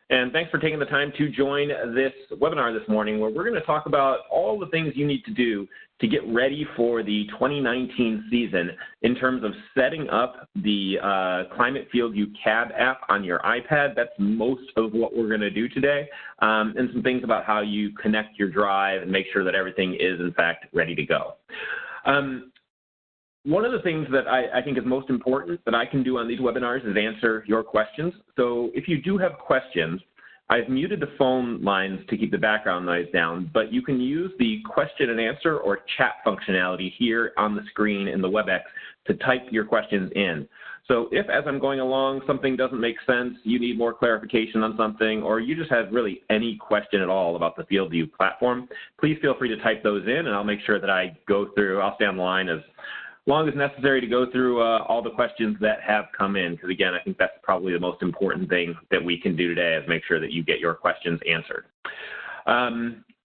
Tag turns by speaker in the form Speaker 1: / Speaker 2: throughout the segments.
Speaker 1: And thanks for taking the time to join this webinar this morning, where we're going to talk about all the things you need to do to get ready for the 2019 season in terms of setting up the Climate FieldView CAB app on your iPad. That's most of what we're going to do today, and some things about how you connect your drive and make sure that everything is, in fact, ready to go. One of the things that I think is most important that I can do on these webinars is answer your questions. So if you do have questions, I've muted the phone lines to keep the background noise down, but you can use the question and answer or chat functionality here on the screen in the WebEx to type your questions in. So if, as I'm going along, something doesn't make sense, you need more clarification on something, or you just have really any question at all about the FieldView platform, please feel free to type those in, and I'll make sure that I go through, I'll stay on the line as long as necessary to go through all the questions that have come in, because again, I think that's probably the most important thing that we can do today is make sure that you get your questions answered.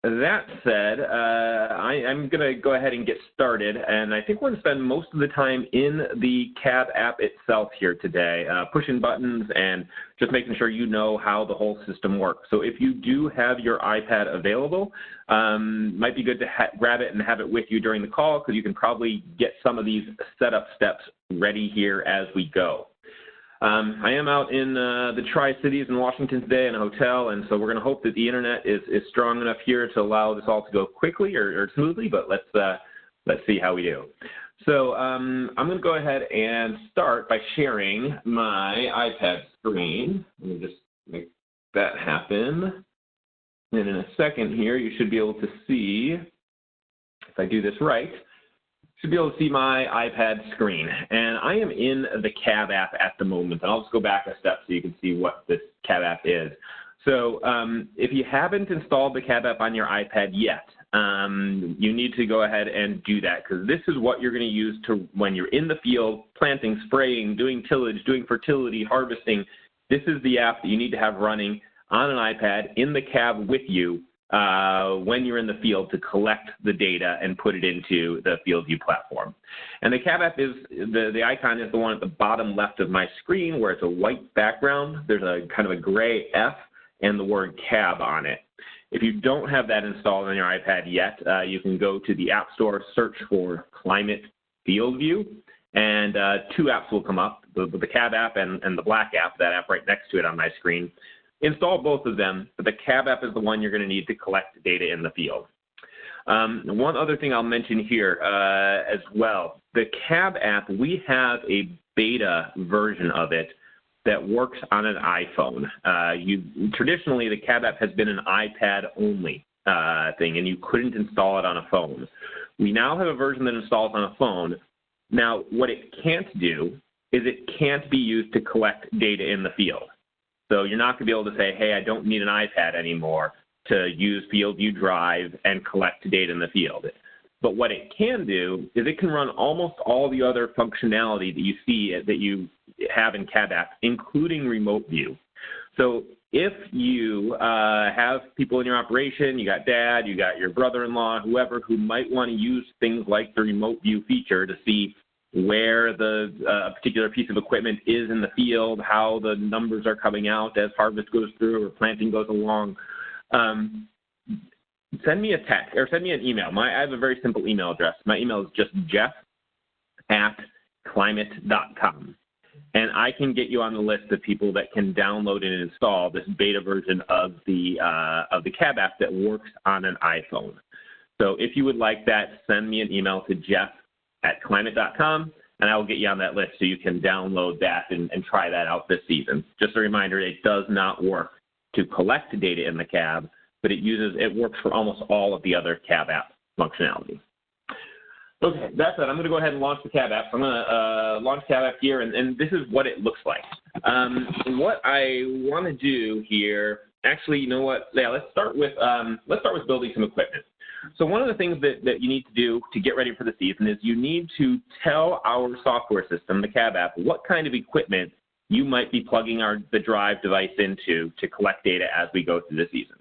Speaker 1: That said, I'm going to go ahead and get started, and I think we're going to spend most of the time in the CAB app itself here today, pushing buttons and just making sure you know how the whole system works. So if you do have your iPad available, might be good to grab it and have it with you during the call, because you can probably get some of these setup steps ready here as we go. I am out in the Tri-Cities in Washington today in a hotel, and so we're going to hope that the internet is strong enough here to allow this all to go quickly or smoothly, but let's see how we do. So I'm going to go ahead and start by sharing my iPad screen. Let me just make that happen. And in a second here, you should be able to see, if I do this right, should be able to see my iPad screen. And I am in the CAB app at the moment. And I'll just go back a step so you can see what this CAB app is. So if you haven't installed the CAB app on your iPad yet, you need to go ahead and do that, because this is what you're going to use to when you're in the field, planting, spraying, doing tillage, doing fertility, harvesting. This is the app that you need to have running on an iPad in the CAB with you when you're in the field to collect the data and put it into the FieldView platform. And the CAB app is, the icon is the one at the bottom left of my screen where it's a white background. There's a kind of a gray F and the word CAB on it. If you don't have that installed on your iPad yet, you can go to the App Store, search for Climate FieldView, and two apps will come up, the CAB app and the black app, that app right next to it on my screen. Install both of them, but the CAB app is the one you're going to need to collect data in the field. One other thing I'll mention here as well, the CAB app, we have a beta version of it that works on an iPhone. Traditionally, the CAB app has been an iPad-only thing, and you couldn't install it on a phone. We now have a version that installs on a phone. Now, what it can't do is it can't be used to collect data in the field. So you're not going to be able to say, hey, I don't need an iPad anymore to use FieldView Drive and collect data in the field. But what it can do is it can run almost all the other functionality that you see that you have in CAB app, including remote view. So if you have people in your operation, you got dad, you got your brother-in-law, whoever, who might want to use things like the remote view feature to see where the particular piece of equipment is in the field, how the numbers are coming out as harvest goes through or planting goes along, send me a text or send me an email. I have a very simple email address. My email is just jeff@climate.com. And I can get you on the list of people that can download and install this beta version of the CAB app that works on an iPhone. So if you would like that, send me an email to jeff@climate.com, and I will get you on that list so you can download that and try that out this season. Just a reminder, it does not work to collect data in the CAB, but it works for almost all of the other CAB app functionality. Okay, that said, I'm going to go ahead and launch the CAB app. So I'm going to launch CAB app here, and this is what it looks like. What I want to do here, actually, you know what? Yeah, let's start with building some equipment. So one of the things that you need to do to get ready for the season is you need to tell our software system, the CAB app, what kind of equipment you might be plugging the Drive device into to collect data as we go through the season.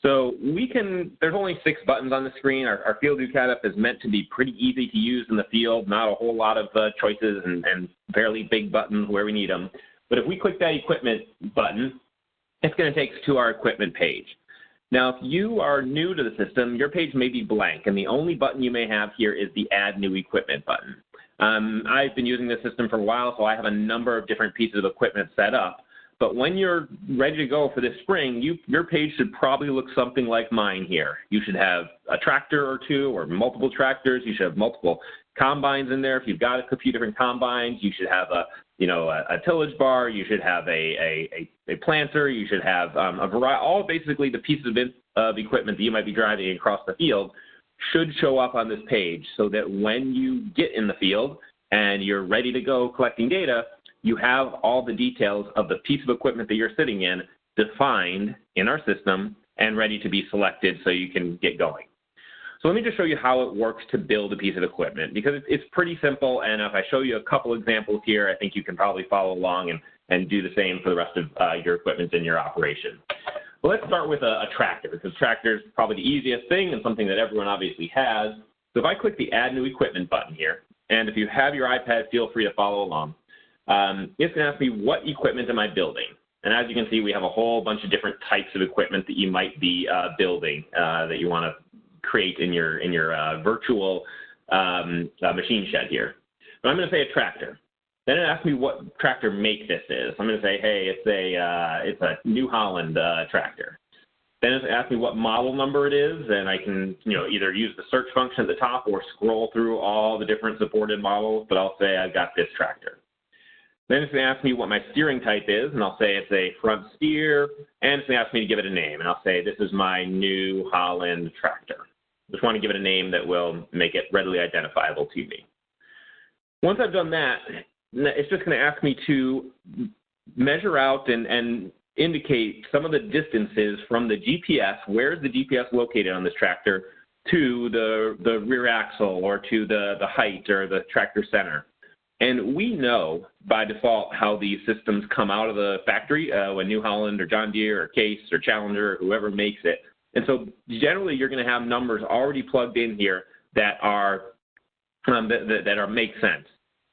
Speaker 1: So there's only 6 buttons on the screen. Our FieldView CAB app is meant to be pretty easy to use in the field, not a whole lot of choices and fairly big buttons where we need them. But if we click that equipment button, it's going to take us to our equipment page. Now, if you are new to the system, your page may be blank, and the only button you may have here is the Add New Equipment button. I've been using this system for a while, so I have a number of different pieces of equipment set up. But when you're ready to go for this spring, your page should probably look something like mine here. You should have a tractor or two or multiple tractors. You should have multiple combines in there. If you've got a few different combines, you should have a tillage bar. You should have a planter. You should have a variety. All basically the pieces of equipment that you might be driving across the field should show up on this page, so that when you get in the field and you're ready to go collecting data, you have all the details of the piece of equipment that you're sitting in defined in our system and ready to be selected so you can get going. So let me just show you how it works to build a piece of equipment, because it's pretty simple, and if I show you a couple examples here, I think you can probably follow along and do the same for the rest of your equipment in your operation. Well, let's start with a tractor, because tractor is probably the easiest thing and something that everyone obviously has. So if I click the Add New Equipment button here, and if you have your iPad, feel free to follow along. It's going to ask me, what equipment am I building? And as you can see, we have a whole bunch of different types of equipment that you might be building that you want to create in your virtual machine shed here. But I'm going to say a tractor. Then it asks me what tractor make this is. I'm going to say, hey, it's a New Holland tractor. Then it asks me what model number it is, and I can either use the search function at the top or scroll through all the different supported models, but I'll say I've got this tractor. Then it's going to ask me what my steering type is, and I'll say it's a front steer, and it's going to ask me to give it a name, and I'll say this is my New Holland tractor. Just want to give it a name that will make it readily identifiable to me. Once I've done that, it's just going to ask me to measure out and indicate some of the distances from the GPS, where's the GPS located on this tractor, to the rear axle or to the height or the tractor center. And we know by default how these systems come out of the factory when New Holland or John Deere or Case or Challenger or whoever makes it. And so generally you're going to have numbers already plugged in here that are make sense.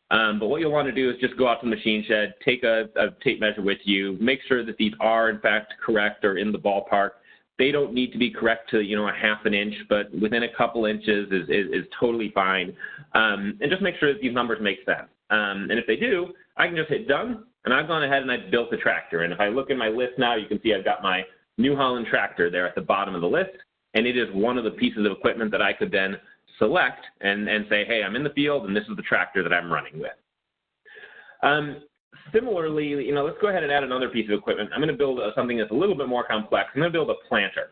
Speaker 1: But what you'll want to do is just go out to the machine shed, take a tape measure with you, make sure that these are in fact correct or in the ballpark. They don't need to be correct to a half an inch, but within a couple inches is totally fine. And just make sure that these numbers make sense. And if they do, I can just hit done, and I've gone ahead and I've built the tractor. And if I look in my list now, you can see I've got my New Holland tractor there at the bottom of the list, and it is one of the pieces of equipment that I could then select and say, hey, I'm in the field, and this is the tractor that I'm running with. Similarly, let's go ahead and add another piece of equipment. I'm going to build something that's a little bit more complex. I'm going to build a planter.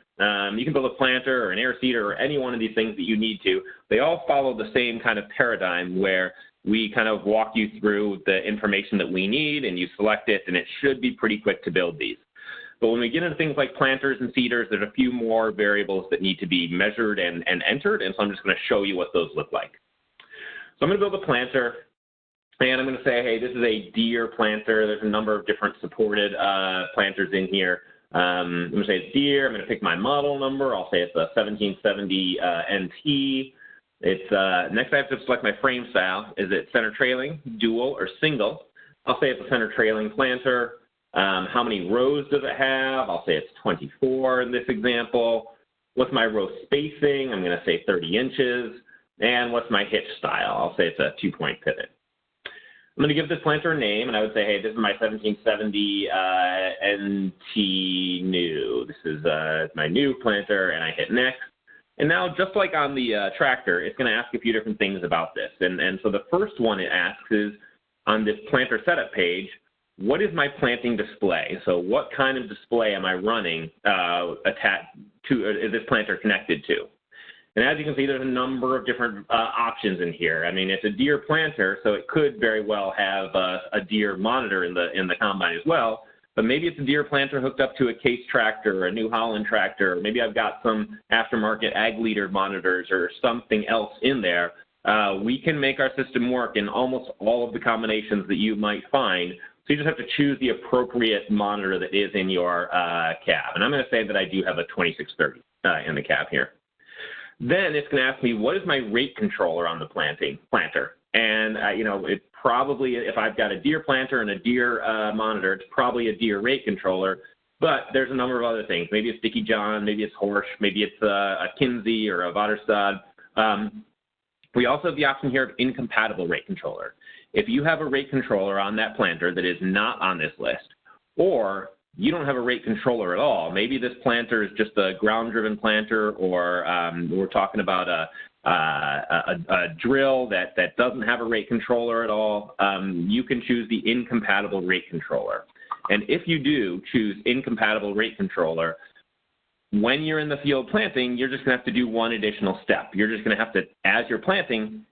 Speaker 1: You can build a planter or an air seeder or any one of these things that you need to. They all follow the same kind of paradigm where we kind of walk you through the information that we need, and you select it, and it should be pretty quick to build these. But when we get into things like planters and seeders, there's a few more variables that need to be measured and entered, and so I'm just going to show you what those look like. So I'm going to build a planter, and I'm going to say, hey, this is a Deere planter. There's a number of different supported planters in here. I'm going to say it's Deere. I'm going to pick my model number. I'll say it's a 1770 NT. Next I have to select my frame style. Is it center trailing, dual, or single? I'll say it's a center trailing planter. How many rows does it have? I'll say it's 24 in this example. What's my row spacing? I'm going to say 30 inches. And what's my hitch style? I'll say it's a 2-point pivot. I'm going to give this planter a name, and I would say, hey, this is my 1770 NT new. This is my new planter, and I hit next. And now, just like on the tractor, it's going to ask a few different things about this. And so the first one it asks is, on this planter setup page, what is my planting display? So what kind of display am I running attached to, is this planter connected to? And as you can see, there's a number of different options in here. I mean, it's a Deere planter, so it could very well have a Deere monitor in the combine as well. But maybe it's a Deere planter hooked up to a Case tractor or a New Holland tractor. Or maybe I've got some aftermarket ag leader monitors or something else in there. We can make our system work in almost all of the combinations that you might find. So you just have to choose the appropriate monitor that is in your cab. And I'm going to say that I do have a 2630 in the cab here. Then it's going to ask me, what is my rate controller on the planter? And, it probably, if I've got a Deere planter and a Deere monitor, it's probably a Deere rate controller. But there's a number of other things. Maybe it's Dickie John, maybe it's Horsch, maybe it's a Kinsey or a Vaderstad. We also have the option here of incompatible rate controller. If you have a rate controller on that planter that is not on this list, or you don't have a rate controller at all, maybe this planter is just a ground-driven planter, or we're talking about a drill that doesn't have a rate controller at all, you can choose the incompatible rate controller. And if you do choose incompatible rate controller, when you're in the field planting, you're just going to have to do one additional step. You're just going to have to, as you're planting,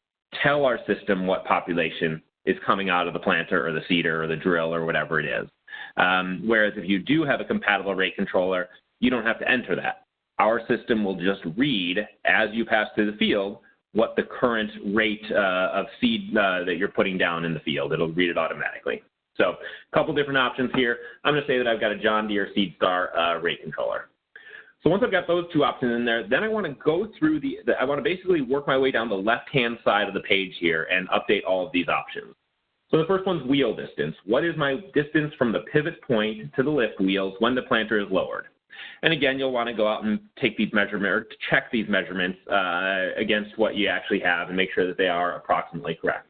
Speaker 1: tell our system what population is coming out of the planter or the seeder or the drill or whatever it is. Whereas if you do have a compatible rate controller, you don't have to enter that. Our system will just read, as you pass through the field, what the current rate of seed that you're putting down in the field. It'll read it automatically. So a couple different options here. I'm going to say that I've got a John Deere SeedStar rate controller. So once I've got those two options in there, then I want to go through I want to basically work my way down the left-hand side of the page here and update all of these options. So the first one's wheel distance. What is my distance from the pivot point to the lift wheels when the planter is lowered? And again, you'll want to go out and take these measurements, or check these measurements against what you actually have and make sure that they are approximately correct.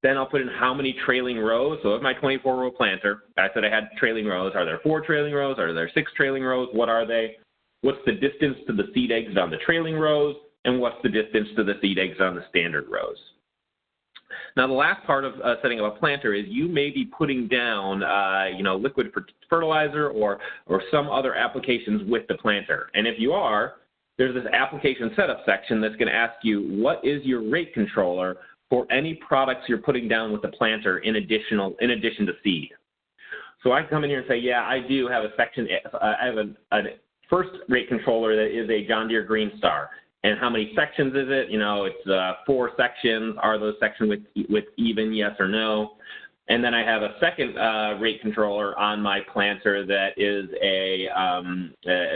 Speaker 1: Then I'll put in how many trailing rows. So of my 24-row planter, I said I had trailing rows. Are there 4 trailing rows? Are there 6 trailing rows? What are they? What's the distance to the seed exit on the trailing rows? And what's the distance to the seed exit on the standard rows? Now, the last part of setting up a planter is you may be putting down, liquid fertilizer or some other applications with the planter. And if you are, there's this application setup section that's going to ask you, what is your rate controller for any products you're putting down with the planter in addition to seed? So I can come in here and say, yeah, I do have a section. I have a first rate controller that is a John Deere Green Star. And how many sections is it? It's 4 sections. Are those sections with even, yes or no? And then I have a second rate controller on my planter that is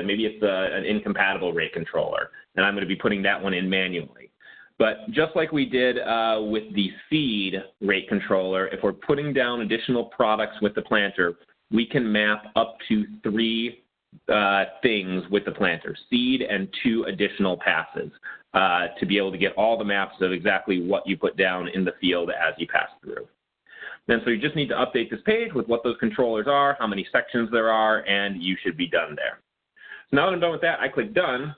Speaker 1: maybe it's an incompatible rate controller. And I'm going to be putting that one in manually. But just like we did with the seed rate controller, if we're putting down additional products with the planter, we can map up to 3 things with the planter, seed and 2 additional passes, to be able to get all the maps of exactly what you put down in the field as you pass through. Then so you just need to update this page with what those controllers are, how many sections there are, and you should be done there. So now that I'm done with that, I click done,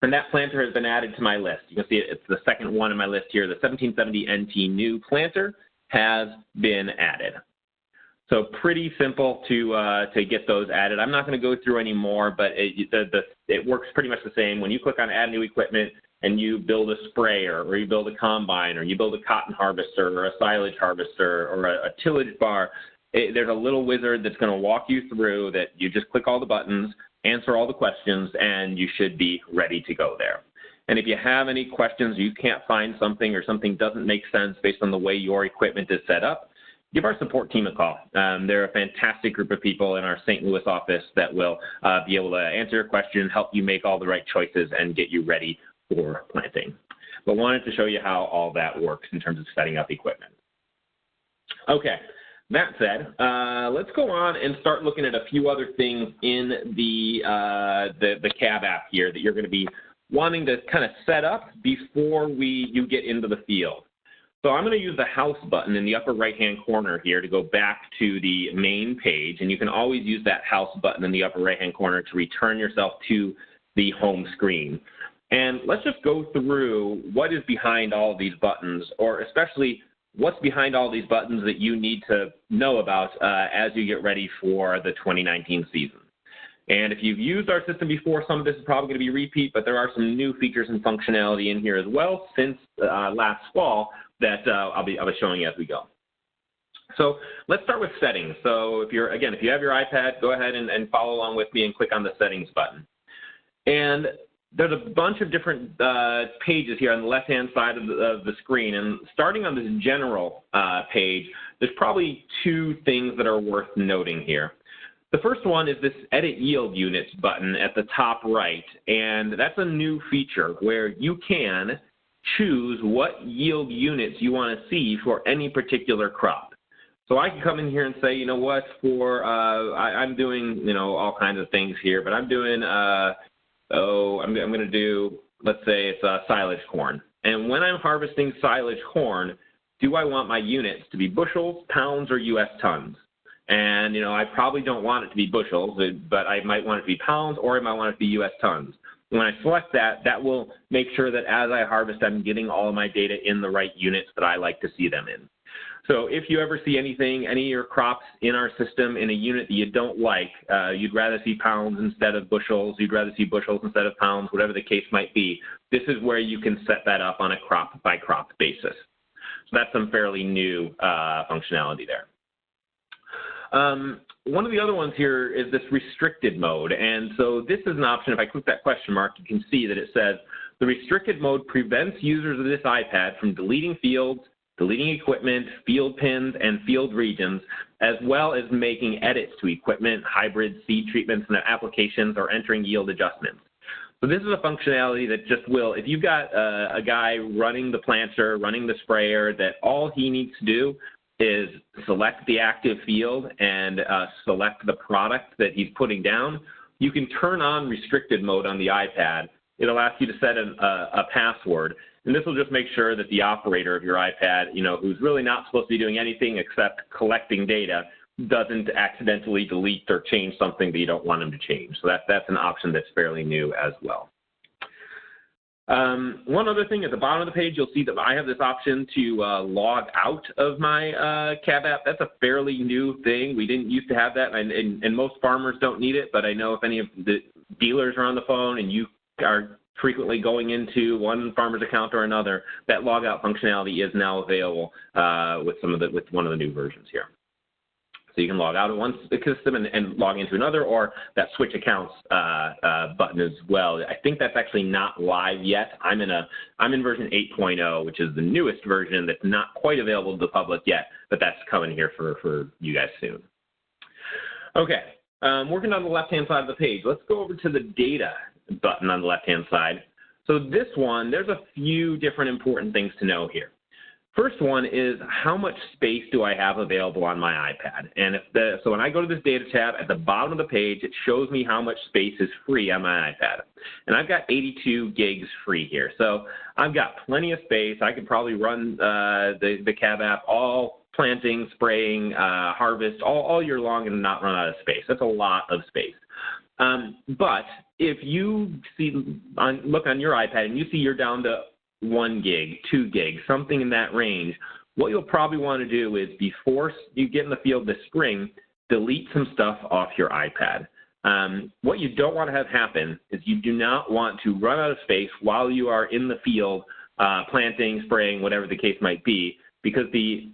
Speaker 1: and that planter has been added to my list. You can see it's the second one in my list here. The 1770 NT new planter has been added. So pretty simple to get those added. I'm not going to go through any more, but it works pretty much the same. When you click on Add New Equipment and you build a sprayer, or you build a combine, or you build a cotton harvester, or a silage harvester, or a tillage bar, there's a little wizard that's going to walk you through that. You just click all the buttons, answer all the questions, and you should be ready to go there. And if you have any questions, you can't find something, or something doesn't make sense based on the way your equipment is set up, give our support team a call. They're a fantastic group of people in our St. Louis office that will be able to answer your question, help you make all the right choices, and get you ready for planting. But wanted to show you how all that works in terms of setting up equipment. Okay, that said, let's go on and start looking at a few other things in the cab app here that you're going to be wanting to kind of set up before you get into the field. So I'm going to use the house button in the upper right-hand corner here to go back to the main page, and you can always use that house button in the upper right-hand corner to return yourself to the home screen. And let's just go through what is behind all of these buttons, or especially what's behind all these buttons that you need to know about as you get ready for the 2019 season. And if you've used our system before, some of this is probably going to be repeat, but there are some new features and functionality in here as well since last fall that I'll be showing you as we go. So let's start with settings. So if you have your iPad, go ahead and follow along with me and click on the settings button. And there's a bunch of different pages here on the left-hand side of the screen. And starting on this general page, there's probably 2 things that are worth noting here. The first one is this Edit Yield Units button at the top right. And that's a new feature where you can choose what yield units you want to see for any particular crop. So So I can come in here and say, you know what, I'm doing, all kinds of things here, but I'm doing, I'm going to do, let's say it's silage corn. And when I'm harvesting silage corn, do I want my units to be bushels, pounds, or U.S. tons? And, I probably don't want it to be bushels, but I might want it to be pounds, or I might want it to be U.S. tons. When I select that, that will make sure that as I harvest, I'm getting all of my data in the right units that I like to see them in. So if you ever see any of your crops in our system in a unit that you don't like, you'd rather see pounds instead of bushels, you'd rather see bushels instead of pounds, whatever the case might be, this is where you can set that up on a crop-by-crop basis. So that's some fairly new functionality there. One of the other ones here is this restricted mode. And so this is an option. If I click that question mark, you can see that it says, the restricted mode prevents users of this iPad from deleting fields, deleting equipment, field pins, and field regions, as well as making edits to equipment, hybrids, seed treatments, and applications, or entering yield adjustments. So this is a functionality that just will, if you've got a guy running the planter, running the sprayer, that all he needs to do is select the active field and select the product that he's putting down, you can turn on restricted mode on the iPad. It'll ask you to set a password, and this will just make sure that the operator of your iPad, who's really not supposed to be doing anything except collecting data, doesn't accidentally delete or change something that you don't want him to change. So that's an option that's fairly new as well. One other thing, at the bottom of the page, you'll see that I have this option to log out of my cab app. That's a fairly new thing. We didn't used to have that, and most farmers don't need it, but I know if any of the dealers are on the phone and you are frequently going into one farmer's account or another, that logout functionality is now available with one of the new versions here. So you can log out of one system and log into another, or that switch accounts button as well. I think that's actually not live yet. I'm in version 8.0, which is the newest version that's not quite available to the public yet, but that's coming here for you guys soon. Okay, working on the left-hand side of the page, let's go over to the data button on the left-hand side. So this one, there's a few different important things to know here. First one is, how much space do I have available on my iPad? And so when I go to this data tab, at the bottom of the page, it shows me how much space is free on my iPad. And I've got 82 gigs free here. So I've got plenty of space. I could probably run the cab app all planting, spraying, harvest all year long and not run out of space. That's a lot of space. But if you look on your iPad and you see you're down to 1 gig, 2 gigs, something in that range, what you'll probably want to do is, before you get in the field this spring, delete some stuff off your iPad. What you don't want to have happen is you do not want to run out of space while you are in the field planting, spraying, whatever the case might be, because the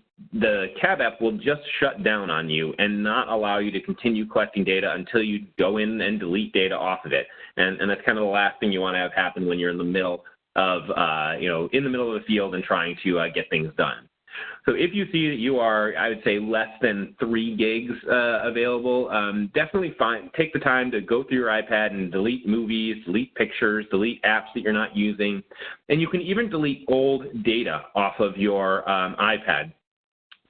Speaker 1: cab app will just shut down on you and not allow you to continue collecting data until you go in and delete data off of it. And that's kind of the last thing you want to have happen when you're in the middle of, in the middle of the field and trying to get things done. So if you see that you are, I would say, less than 3 gigs available, definitely take the time to go through your iPad and delete movies, delete pictures, delete apps that you're not using. And you can even delete old data off of your iPad,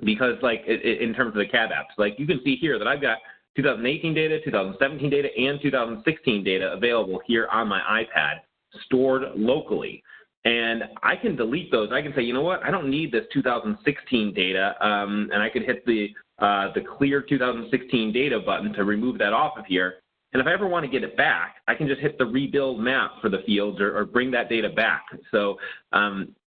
Speaker 1: because in terms of the cab apps, you can see here that I've got 2018 data, 2017 data, and 2016 data available here on my iPad, stored locally. And I can delete those. I can say, you know what, I don't need this 2016 data, and I can hit the clear 2016 data button to remove that off of here. And if I ever want to get it back, I can just hit the rebuild map for the fields or bring that data back. So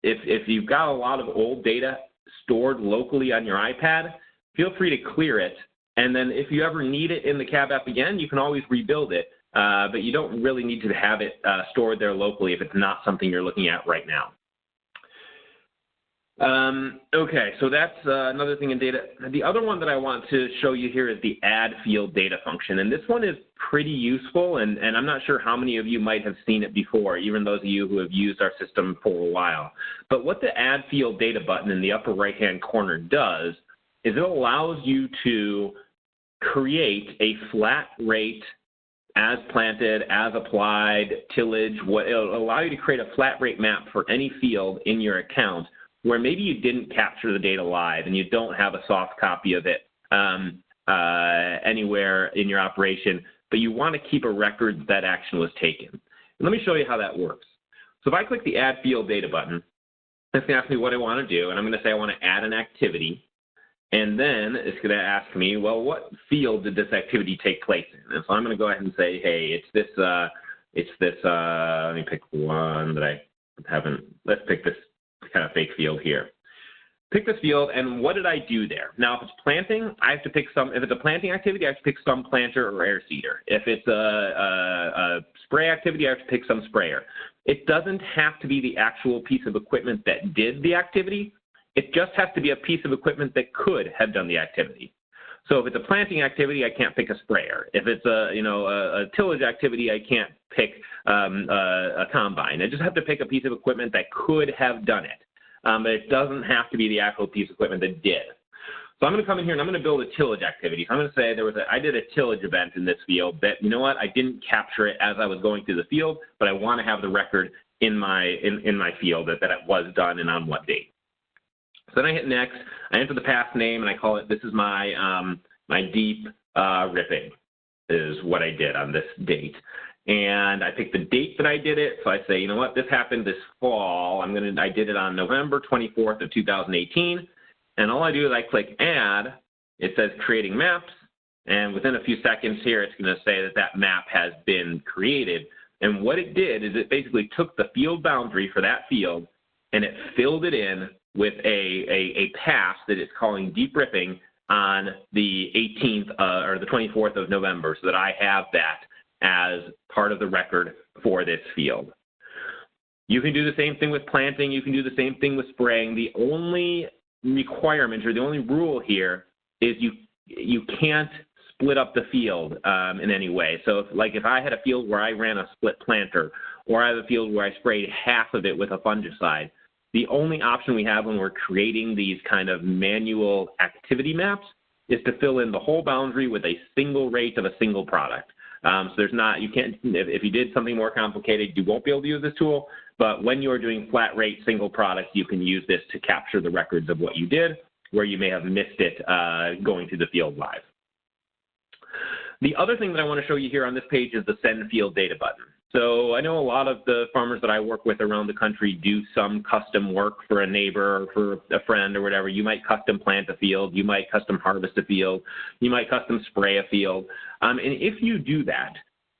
Speaker 1: if you've got a lot of old data stored locally on your iPad, feel free to clear it. And then if you ever need it in the cab app again, you can always rebuild it. But you don't really need to have it stored there locally if it's not something you're looking at right now. Okay, so that's another thing in data. The other one that I want to show you here is the add field data function. And this one is pretty useful, and I'm not sure how many of you might have seen it before, even those of you who have used our system for a while. But what the add field data button in the upper right-hand corner does is it allows you to create a flat rate as planted, as applied, tillage. It'll allow you to create a flat rate map for any field in your account where maybe you didn't capture the data live and you don't have a soft copy of it anywhere in your operation, but you want to keep a record that action was taken. And let me show you how that works. So if I click the Add Field Data button, it's going to ask me what I want to do, and I'm going to say I want to add an activity. And then it's going to ask me, well, what field did this activity take place in? And so I'm going to go ahead and say, hey, it's this, let me pick one that I haven't, let's pick this kind of fake field here. Pick this field, and what did I do there? Now, if it's planting, I have to pick some, if it's a planting activity, I have to pick some planter or air seeder. If it's a spray activity, I have to pick some sprayer. It doesn't have to be the actual piece of equipment that did the activity. It just has to be a piece of equipment that could have done the activity. So if it's a planting activity, I can't pick a sprayer. If it's a tillage activity, I can't pick a combine. I just have to pick a piece of equipment that could have done it. But it doesn't have to be the actual piece of equipment that did. So I'm going to come in here and I'm going to build a tillage activity. So I'm going to say I did a tillage event in this field that, you know what, I didn't capture it as I was going through the field, but I want to have the record in my field that it was done and on what date. So then I hit next, I enter the past name, and I call it, this is my, my deep ripping is what I did on this date. And I pick the date that I did it, so I say, you know what, this happened this fall. I did it on November 24th of 2018, and all I do is I click Add. It says Creating Maps, and within a few seconds here, it's going to say that that map has been created. And what it did is it basically took the field boundary for that field, and it filled it in with a pass that it's calling deep ripping on the 18th or the 24th of November, so that I have that as part of the record for this field. You can do the same thing with planting. You can do the same thing with spraying. The only requirement or the only rule here is you can't split up the field in any way. So if I had a field where I ran a split planter, or I have a field where I sprayed half of it with a fungicide, the only option we have when we're creating these kind of manual activity maps is to fill in the whole boundary with a single rate of a single product. So there's not, you can't, if you did something more complicated, you won't be able to use this tool, but when you're doing flat rate single product, you can use this to capture the records of what you did, where you may have missed it going through the field live. The other thing that I want to show you here on this page is the Send Field Data button. So I know a lot of the farmers that I work with around the country do some custom work for a neighbor or for a friend or whatever. You might custom plant a field. You might custom harvest a field. You might custom spray a field. And if you do that,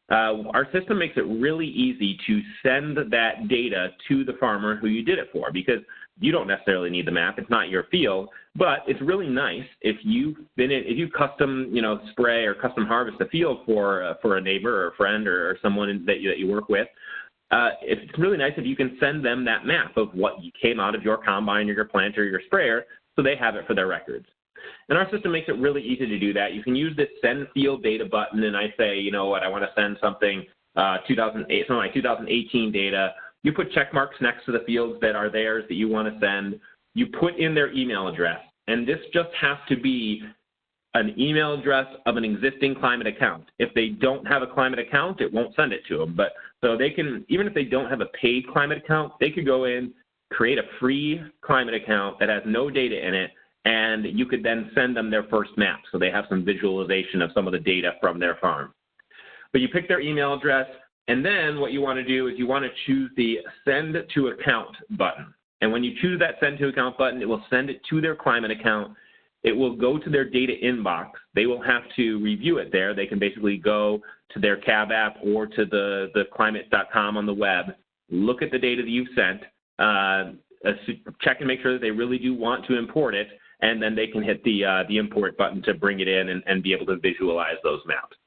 Speaker 1: our system makes it really easy to send that data to the farmer who you did it for, because you don't necessarily need the map. It's not your field, but it's really nice if you custom, spray or custom harvest a field for a neighbor or a friend or someone that you work with. It's really nice if you can send them that map of what came out of your combine or your planter or your sprayer, so they have it for their records. And our system makes it really easy to do that. You can use this Send Field Data button, and I say, you know what, I want to send something, some of my 2018 data. You put check marks next to the fields that are theirs that you want to send. You put in their email address, and this just has to be an email address of an existing Climate account. If they don't have a Climate account, it won't send it to them. But so they can, even if they don't have a paid Climate account, they could go in, create a free Climate account that has no data in it, and you could then send them their first map so they have some visualization of some of the data from their farm. But you pick their email address, and then what you want to do is you want to choose the Send to Account button. And when you choose that Send to Account button, it will send it to their Climate account. It will go to their data inbox. They will have to review it there. They can basically go to their CAB app or to the climate.com on the web, look at the data that you've sent, check and make sure that they really do want to import it, and then they can hit the import button to bring it in and be able to visualize those maps.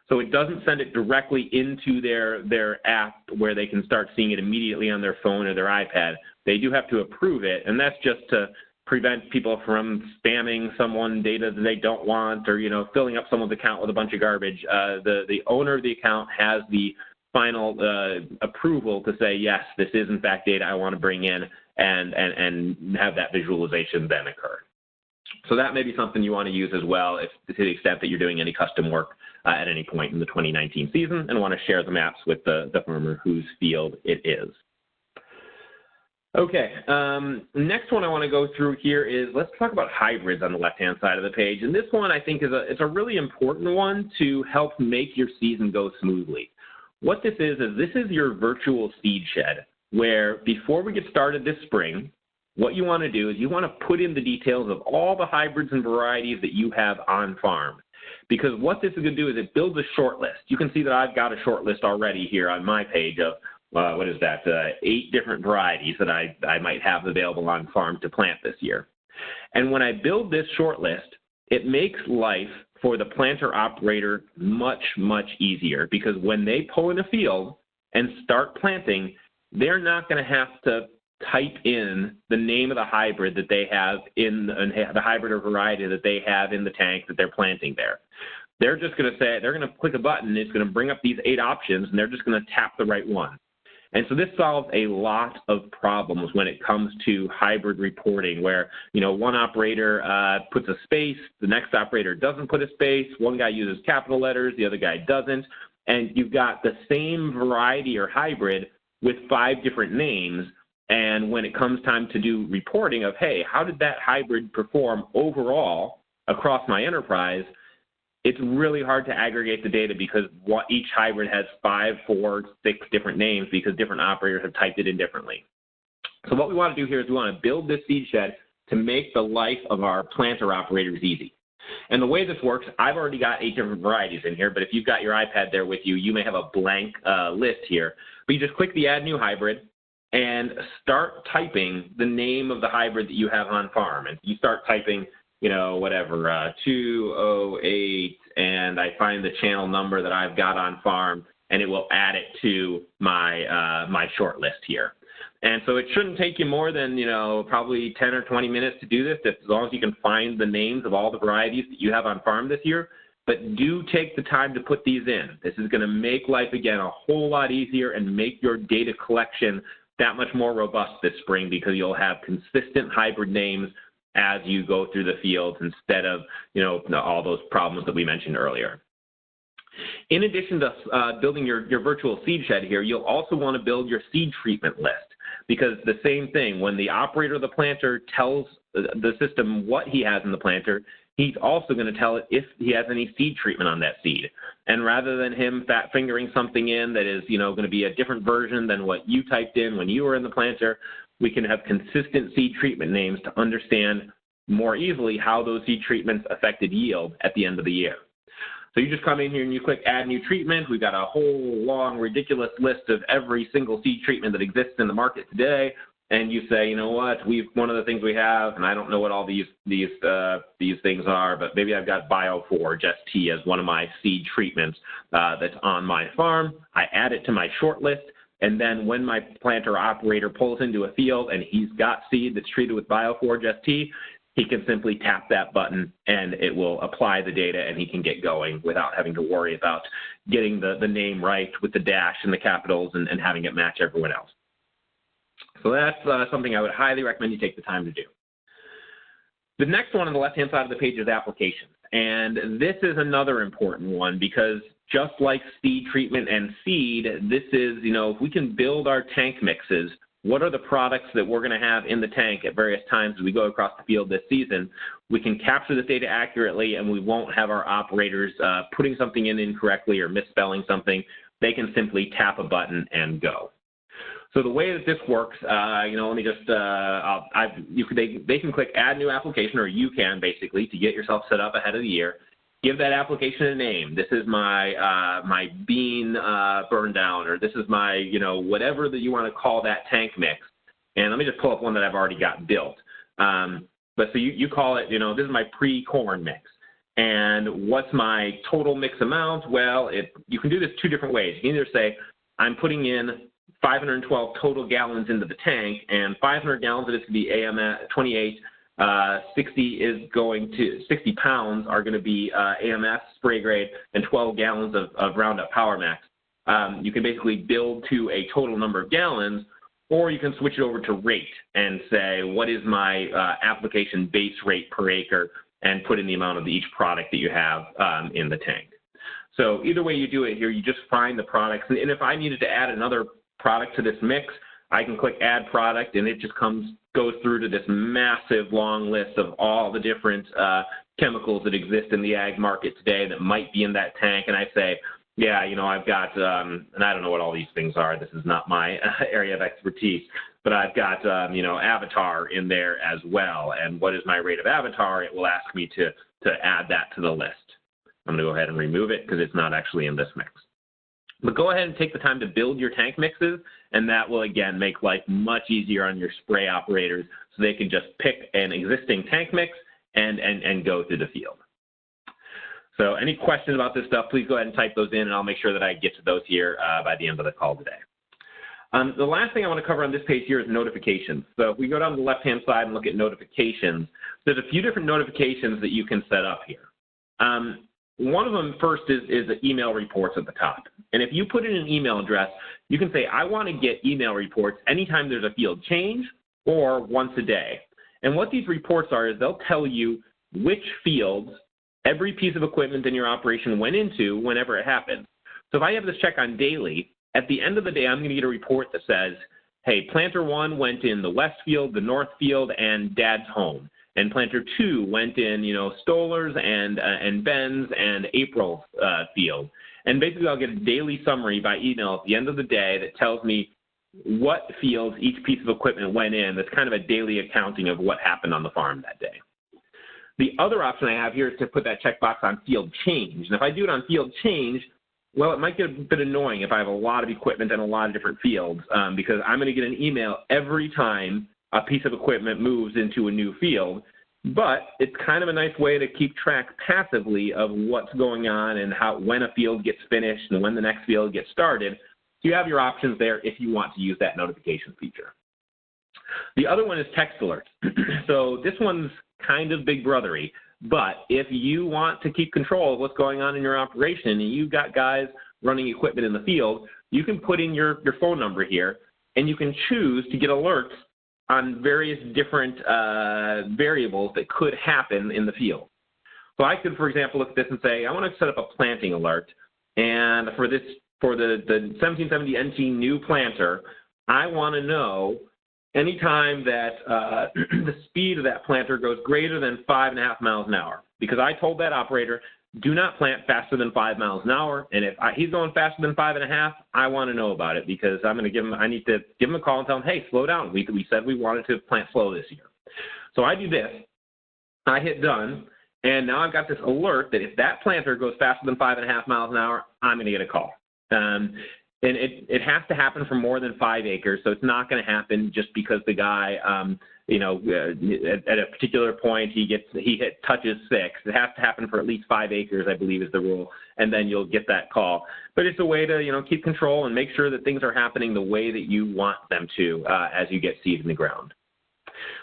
Speaker 1: So it doesn't send it directly into their app where they can start seeing it immediately on their phone or their iPad. They do have to approve it, and that's just to prevent people from spamming someone data that they don't want, or filling up someone's account with a bunch of garbage. The owner of the account has the final approval to say, yes, this is in fact data I want to bring in, and have that visualization then occur. So that may be something you want to use as well, if to the extent that you're doing any custom work at any point in the 2019 season and want to share the maps with the farmer whose field it is. Okay, next one I want to go through here is let's talk about hybrids on the left-hand side of the page. And this one I think is it's a really important one to help make your season go smoothly. What this is your virtual seed shed, where before we get started this spring, what you want to do is you want to put in the details of all the hybrids and varieties that you have on farm. Because what this is going to do is it builds a short list. You can see that I've got a short list already here on my page of 8 different varieties that I might have available on farm to plant this year. And when I build this short list, it makes life for the planter operator much, much easier, because when they pull in a field and start planting, they're not going to have to type in the name of the hybrid that they have in the hybrid or variety that they have in the tank that they're planting there. They're just going to say, they're going to click a button, it's going to bring up these 8 options, and they're just going to tap the right one. And so this solves a lot of problems when it comes to hybrid reporting, where, one operator puts a space, the next operator doesn't put a space, one guy uses capital letters, the other guy doesn't, and you've got the same variety or hybrid with 5 different names. And when it comes time to do reporting of, hey, how did that hybrid perform overall across my enterprise, it's really hard to aggregate the data, because each hybrid has 5, 4, 6 different names because different operators have typed it in differently. So what we want to do here is we want to build this seed shed to make the life of our planter operators easy. And the way this works, I've already got 8 different varieties in here, but if you've got your iPad there with you, you may have a blank list here. But you just click the Add New Hybrid and start typing the name of the hybrid that you have on farm. And you start typing 208, and I find the channel number that I've got on farm, and it will add it to my my short list here. And so it shouldn't take you more than, probably 10 or 20 minutes to do this, as long as you can find the names of all the varieties that you have on farm this year. But do take the time to put these in. This is going to make life, again, a whole lot easier and make your data collection that much more robust this spring, because you'll have consistent hybrid names as you go through the fields instead of, all those problems that we mentioned earlier. In addition to building your virtual seed shed here, you'll also want to build your seed treatment list, because the same thing, when the operator of the planter tells the system what he has in the planter, he's also going to tell it if he has any seed treatment on that seed. And rather than him fat fingering something in that is, going to be a different version than what you typed in when you were in the planter, we can have consistent seed treatment names to understand more easily how those seed treatments affected yield at the end of the year. So you just come in here and you click Add New Treatment. We've got a whole long, ridiculous list of every single seed treatment that exists in the market today. And you say, one of the things we have, and I don't know what all these things are, but maybe I've got Bioforge ST as one of my seed treatments that's on my farm. I add it to my short list. And then when my planter operator pulls into a field and he's got seed that's treated with Bioforge ST, he can simply tap that button and it will apply the data, and he can get going without having to worry about getting the name right with the dash and the capitals and having it match everyone else. So that's something I would highly recommend you take the time to do. The next one on the left-hand side of the page is applications. And this is another important one, because just like seed treatment and seed, this is, if we can build our tank mixes, what are the products that we're going to have in the tank at various times as we go across the field this season, we can capture this data accurately, and we won't have our operators putting something in incorrectly or misspelling something. They can simply tap a button and go. So the way that this works, let me just, they can click Add New Application, or you can basically, to get yourself set up ahead of the year. Give that application a name. This is my my bean burn down, or this is my, whatever that you want to call that tank mix. And let me just pull up one that I've already got built. But so you call it, this is my pre-corn mix. And what's my total mix amount? Well, you can do this 2 different ways. You can either say, I'm putting in 512 total gallons into the tank, and 500 gallons of this could be AMS 28. 60 pounds are going to be AMS spray grade, and 12 gallons of Roundup Power Max. You can basically build to a total number of gallons, or you can switch it over to rate and say, what is my application base rate per acre, and put in the amount of each product that you have in the tank. So either way you do it here, you just find the products. And if I needed to add another product to this mix, I can click Add Product, and it just goes through to this massive long list of all the different chemicals that exist in the ag market today that might be in that tank, and I say, yeah, you know, I've got, and I don't know what all these things are. This is not my area of expertise, but I've got, you know, Avatar in there as well. And what is my rate of Avatar? It will ask me to add that to the list. I'm going to go ahead and remove it because it's not actually in this mix. But go ahead and take the time to build your tank mixes, and that will, again, make life much easier on your spray operators so they can just pick an existing tank mix and go through the field. So any questions about this stuff, please go ahead and type those in, and I'll make sure that I get to those here by the end of the call today. The last thing I want to cover on this page here is notifications. So if we go down to the left-hand side and look at notifications, there's a few different notifications that you can set up here. One of them first is the email reports at the top. And if you put in an email address, you can say, I want to get email reports anytime there's a field change or once a day. And what these reports are is they'll tell you which fields every piece of equipment in your operation went into whenever it happened. So if I have this check on daily, at the end of the day, I'm going to get a report that says, hey, planter 1 went in the west field, the north field, and Dad's home. And planter 2 went in, you know, Stoller's and Ben's and April's field. And basically, I'll get a daily summary by email at the end of the day that tells me what fields each piece of equipment went in. That's kind of a daily accounting of what happened on the farm that day. The other option I have here is to put that checkbox on field change. And if I do it on field change, well, it might get a bit annoying if I have a lot of equipment and a lot of different fields because I'm going to get an email every time a piece of equipment moves into a new field. But it's kind of a nice way to keep track passively of what's going on and when a field gets finished and when the next field gets started. So you have your options there if you want to use that notification feature. The other one is text alerts. So this one's kind of big brothery, but if you want to keep control of what's going on in your operation and you've got guys running equipment in the field, you can put in your phone number here and you can choose to get alerts on various different variables that could happen in the field. So I could, for example, look at this and say, I want to set up a planting alert, and for the 1770 NT new planter, I want to know anytime that the speed of that planter goes greater than 5.5 miles an hour, because I told that operator, do not plant faster than 5 miles an hour, and if he's going faster than 5.5, I want to know about it because I need to give him a call and tell him, hey, slow down. We said we wanted to plant slow this year. So I do this. I hit done, and now I've got this alert that if that planter goes faster than 5.5 miles an hour, I'm going to get a call. And it has to happen for more than 5 acres, so it's not going to happen just because the guy, at a particular point he touches 6. It has to happen for at least 5 acres, I believe, is the rule, and then you'll get that call. But it's a way to keep control and make sure that things are happening the way that you want them to as you get seed in the ground.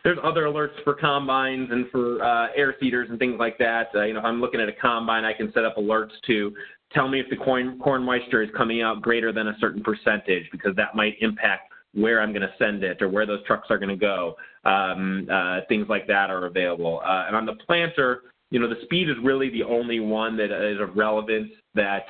Speaker 1: There's other alerts for combines and for air seeders and things like that. If I'm looking at a combine, I can set up alerts to tell me if the corn moisture is coming out greater than a certain percentage, because that might impact where I'm going to send it or where those trucks are going to go. Things like that are available. And on the planter, the speed is really the only one that is of relevance that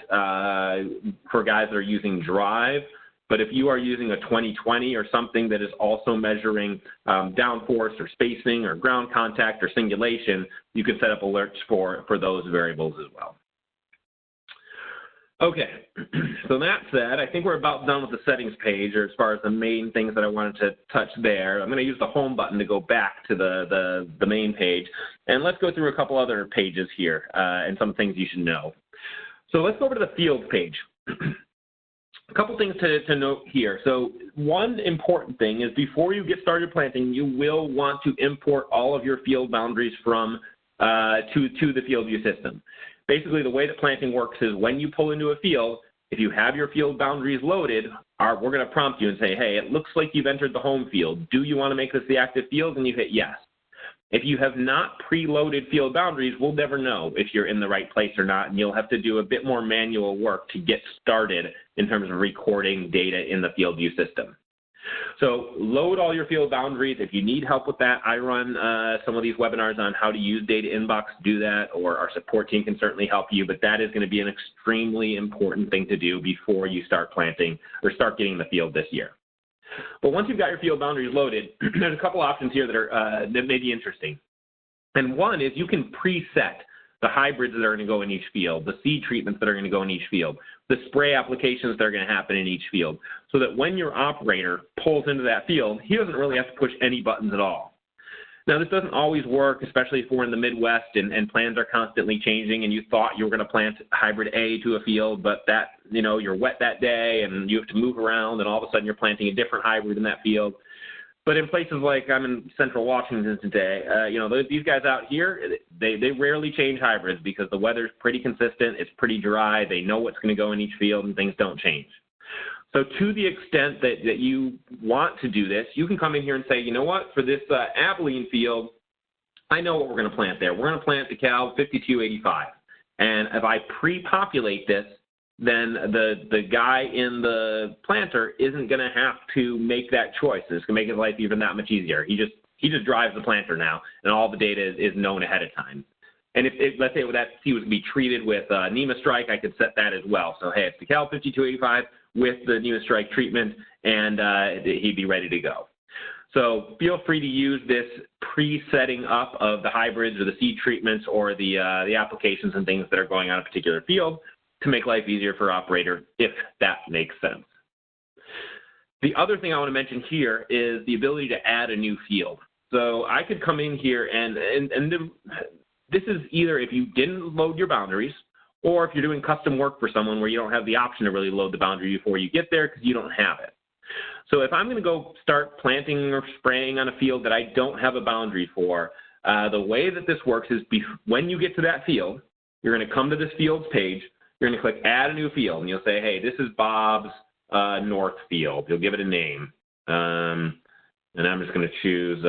Speaker 1: for guys that are using drive. But if you are using a 2020 or something that is also measuring downforce or spacing or ground contact or singulation, you can set up alerts for those variables as well. Okay, so that said, I think we're about done with the settings page, or as far as the main things that I wanted to touch there. I'm going to use the home button to go back to the main page. And let's go through a couple other pages here and some things you should know. So let's go over to the fields page. A couple things to note here. So one important thing is before you get started planting, you will want to import all of your field boundaries from to the FieldView system. Basically, the way that planting works is when you pull into a field, if you have your field boundaries loaded, we're going to prompt you and say, hey, it looks like you've entered the home field. Do you want to make this the active field? And you hit yes. If you have not preloaded field boundaries, we'll never know if you're in the right place or not, and you'll have to do a bit more manual work to get started in terms of recording data in the FieldView system. So load all your field boundaries. If you need help with that, I run some of these webinars on how to use Data Inbox to do that, or our support team can certainly help you, but that is going to be an extremely important thing to do before you start planting or start getting in the field this year. But once you've got your field boundaries loaded, there's a couple options here that are that may be interesting. And one is you can preset the hybrids that are going to go in each field, the seed treatments that are going to go in each field, the spray applications that are going to happen in each field, so that when your operator pulls into that field, he doesn't really have to push any buttons at all. Now, this doesn't always work, especially if we're in the Midwest and plans are constantly changing and you thought you were going to plant hybrid A to a field, but that, you're wet that day and you have to move around and all of a sudden you're planting a different hybrid in that field. But in places like I'm in central Washington today, these guys out here, they rarely change hybrids because the weather's pretty consistent, it's pretty dry, they know what's going to go in each field and things don't change. So to the extent that you want to do this, you can come in here and say, you know what, for this Abilene field, I know what we're going to plant there. We're going to plant DeKalb 5285. And if I pre-populate this, then the guy in the planter isn't going to have to make that choice. It's going to make his life even that much easier. He just drives the planter now, and all the data is known ahead of time. And if let's say that seed was going to be treated with NEMA strike, I could set that as well. So, hey, it's DeKalb 5285 with the NEMA strike treatment, and he'd be ready to go. So feel free to use this pre-setting up of the hybrids or the seed treatments or the applications and things that are going on a particular field to make life easier for operator, if that makes sense. The other thing I want to mention here is the ability to add a new field. So I could come in here and this is either if you didn't load your boundaries or if you're doing custom work for someone where you don't have the option to really load the boundary before you get there because you don't have it. So if I'm going to go start planting or spraying on a field that I don't have a boundary for, the way that this works is when you get to that field, you're going to come to this fields page, you're going to click add a new field, and you'll say, hey, this is Bob's North field. You'll give it a name. And I'm just going to choose,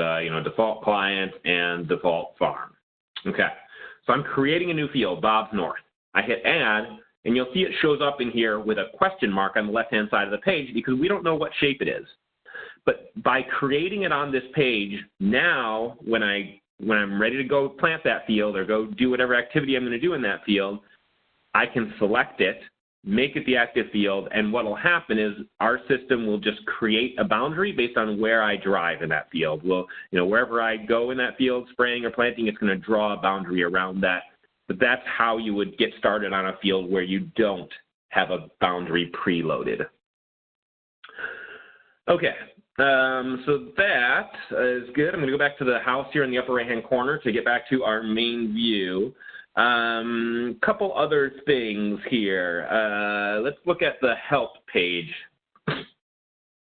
Speaker 1: default client and default farm. Okay, so I'm creating a new field, Bob's North. I hit add, and you'll see it shows up in here with a question mark on the left-hand side of the page because we don't know what shape it is. But by creating it on this page, now when I'm ready to go plant that field or go do whatever activity I'm going to do in that field, I can select it, make it the active field, and what will happen is our system will just create a boundary based on where I drive in that field. Wherever I go in that field, spraying or planting, it's going to draw a boundary around that. But that's how you would get started on a field where you don't have a boundary preloaded. Okay, so that is good. I'm going to go back to the house here in the upper right-hand corner to get back to our main view. Couple other things here. Let's look at the help page.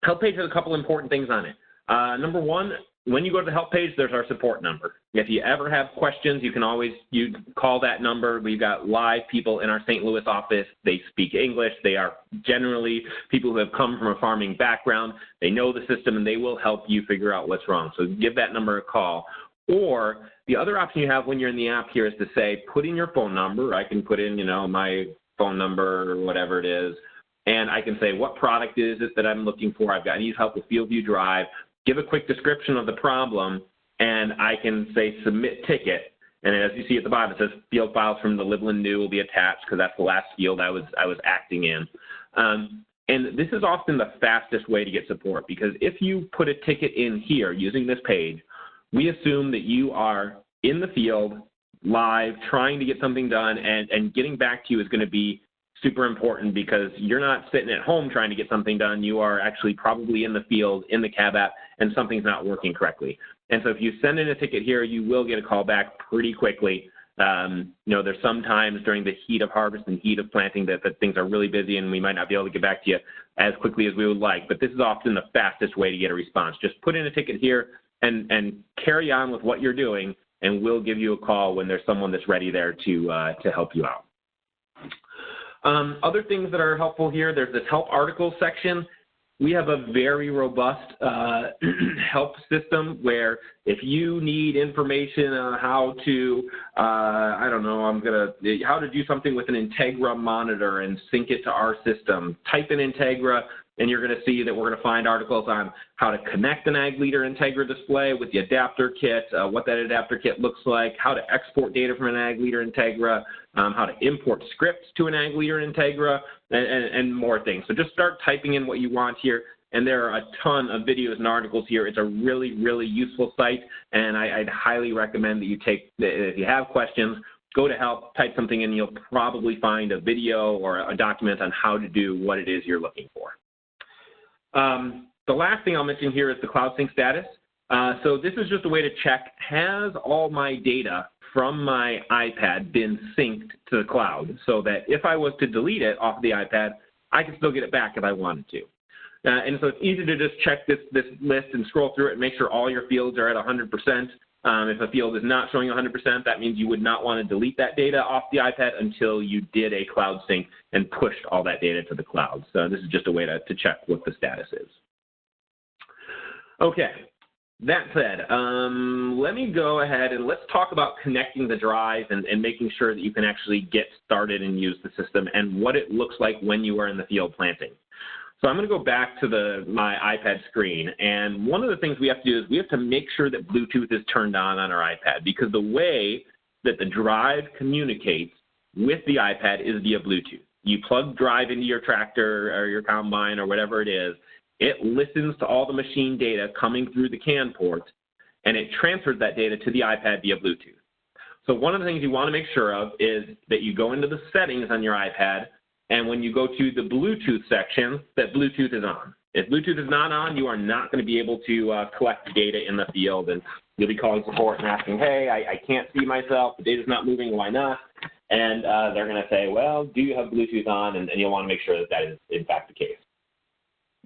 Speaker 1: Help page has a couple important things on it. Number one, when you go to the help page, there's our support number. If you ever have questions, you can always call that number. We've got live people in our St. Louis office. They speak English. They are generally people who have come from a farming background. They know the system, and they will help you figure out what's wrong. So give that number a call. Or the other option you have when you're in the app here is to say, put in your phone number. I can put in, my phone number or whatever it is, and I can say, what product is it that I'm looking for? I need help with FieldView Drive. Give a quick description of the problem, and I can say submit ticket. And as you see at the bottom, it says field files from the Liveland New will be attached because that's the last field I was acting in. And this is often the fastest way to get support because if you put a ticket in here using this page, we assume that you are in the field, live, trying to get something done, and getting back to you is going to be super important because you're not sitting at home trying to get something done. You are actually probably in the field, in the cab app, and something's not working correctly. And so if you send in a ticket here, you will get a call back pretty quickly. There's some times during the heat of harvest and heat of planting that things are really busy and we might not be able to get back to you as quickly as we would like. But this is often the fastest way to get a response. Just put in a ticket here and carry on with what you're doing, and we'll give you a call when there's someone that's ready there to help you out. Other things that are helpful here, there's this help articles section. We have a very robust help system where if you need information on how to, how to do something with an Integra monitor and sync it to our system, type in Integra, and you're going to see that we're going to find articles on how to connect an Ag Leader Integra display with the adapter kit, what that adapter kit looks like, how to export data from an Ag Leader Integra, how to import scripts to an Ag Leader Integra, and more things. So just start typing in what you want here. and there are a ton of videos and articles here. It's a really, really useful site, and I'd highly recommend that you if you have questions, go to help, type something in, you'll probably find a video or a document on how to do what it is you're looking for. The last thing I'll mention here is the Cloud Sync status. So this is just a way to check, has all my data from my iPad been synced to the cloud, so that if I was to delete it off the iPad, I can still get it back if I wanted to. And so it's easy to just check this list and scroll through it and make sure all your fields are at 100%. If a field is not showing 100%, that means you would not want to delete that data off the iPad until you did a cloud sync and pushed all that data to the cloud. So this is just a way to check what the status is. Okay, that said, let me go ahead and let's talk about connecting the drive and making sure that you can actually get started and use the system and what it looks like when you are in the field planting. So I'm going to go back to my iPad screen, and one of the things we have to do is we have to make sure that Bluetooth is turned on our iPad, because the way that the drive communicates with the iPad is via Bluetooth. You plug drive into your tractor or your combine or whatever it is, it listens to all the machine data coming through the CAN port, and it transfers that data to the iPad via Bluetooth. So one of the things you want to make sure of is that you go into the settings on your iPad, and when you go to the Bluetooth section, that Bluetooth is on. If Bluetooth is not on, you are not going to be able to collect the data in the field, and you'll be calling support and asking, hey, I can't see myself, the data's not moving, why not? And they're going to say, well, do you have Bluetooth on? And you'll want to make sure that that is, in fact, the case.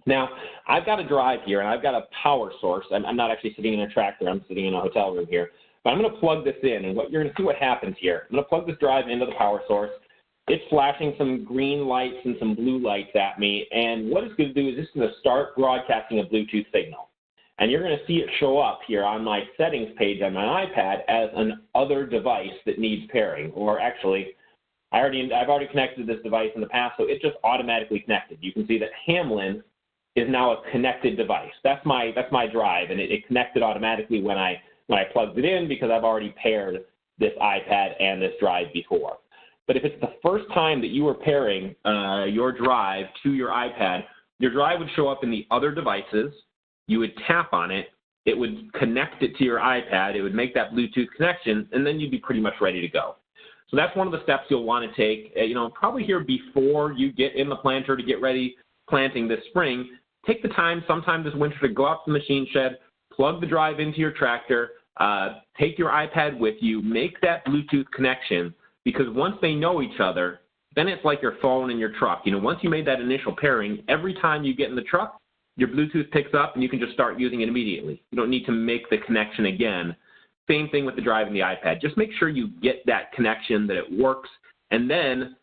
Speaker 1: Now, I've got a drive here, and I've got a power source. I'm not actually sitting in a tractor. I'm sitting in a hotel room here. But I'm going to plug this in, and you're going to see what happens here. I'm going to plug this drive into the power source. It's flashing some green lights and some blue lights at me, and what it's going to do is it's going to start broadcasting a Bluetooth signal. And you're going to see it show up here on my settings page on my iPad as an other device that needs pairing, or actually, I've already connected this device in the past, so it just automatically connected. You can see that Hamlin is now a connected device. That's my drive, and it connected automatically when I plugged it in, because I've already paired this iPad and this drive before. But if it's the first time that you were pairing your drive to your iPad, your drive would show up in the other devices. You would tap on it. It would connect it to your iPad. It would make that Bluetooth connection, and then you'd be pretty much ready to go. So that's one of the steps you'll want to take, probably here before you get in the planter to get ready planting this spring. Take the time sometime this winter to go out to the machine shed, plug the drive into your tractor, take your iPad with you, make that Bluetooth connection, because once they know each other, then it's like your phone and your truck. Once you made that initial pairing, every time you get in the truck, your Bluetooth picks up and you can just start using it immediately. You don't need to make the connection again. Same thing with the drive and the iPad. Just make sure you get that connection, that it works, and then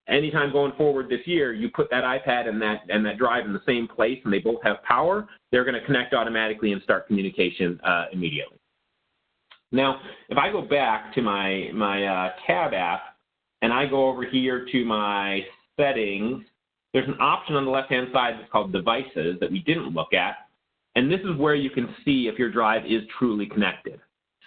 Speaker 1: anytime going forward this year, you put that iPad and that drive in the same place and they both have power, they're going to connect automatically and start communication immediately. Now, if I go back to my Cab app and I go over here to my settings, there's an option on the left-hand side that's called Devices that we didn't look at, and this is where you can see if your drive is truly connected.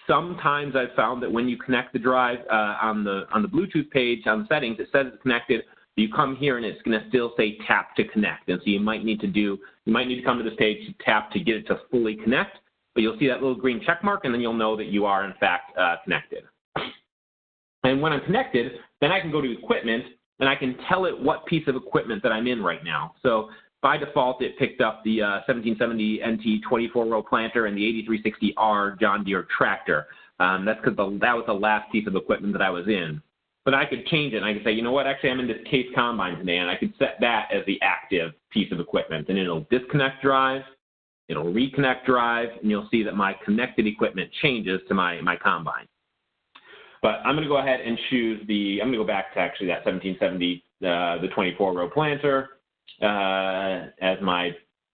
Speaker 1: Sometimes I've found that when you connect the drive on the Bluetooth page on settings, it says it's connected. You come here and it's going to still say tap to connect, and so you might need to come to this page to tap to get it to fully connect. But you'll see that little green check mark, and then you'll know that you are, in fact, connected. And when I'm connected, then I can go to Equipment, and I can tell it what piece of equipment that I'm in right now. So by default, it picked up the 1770 NT 24-row planter and the 8360R John Deere tractor. That's because that was the last piece of equipment that I was in. But I could change it, and I could say, you know what, actually I'm in this Case Combine today, and I could set that as the active piece of equipment. And it'll disconnect drive, it'll reconnect drive, and you'll see that my connected equipment changes to my combine. But I'm going to go ahead and choose I'm going to go back to actually that 1770, the 24-row planter as my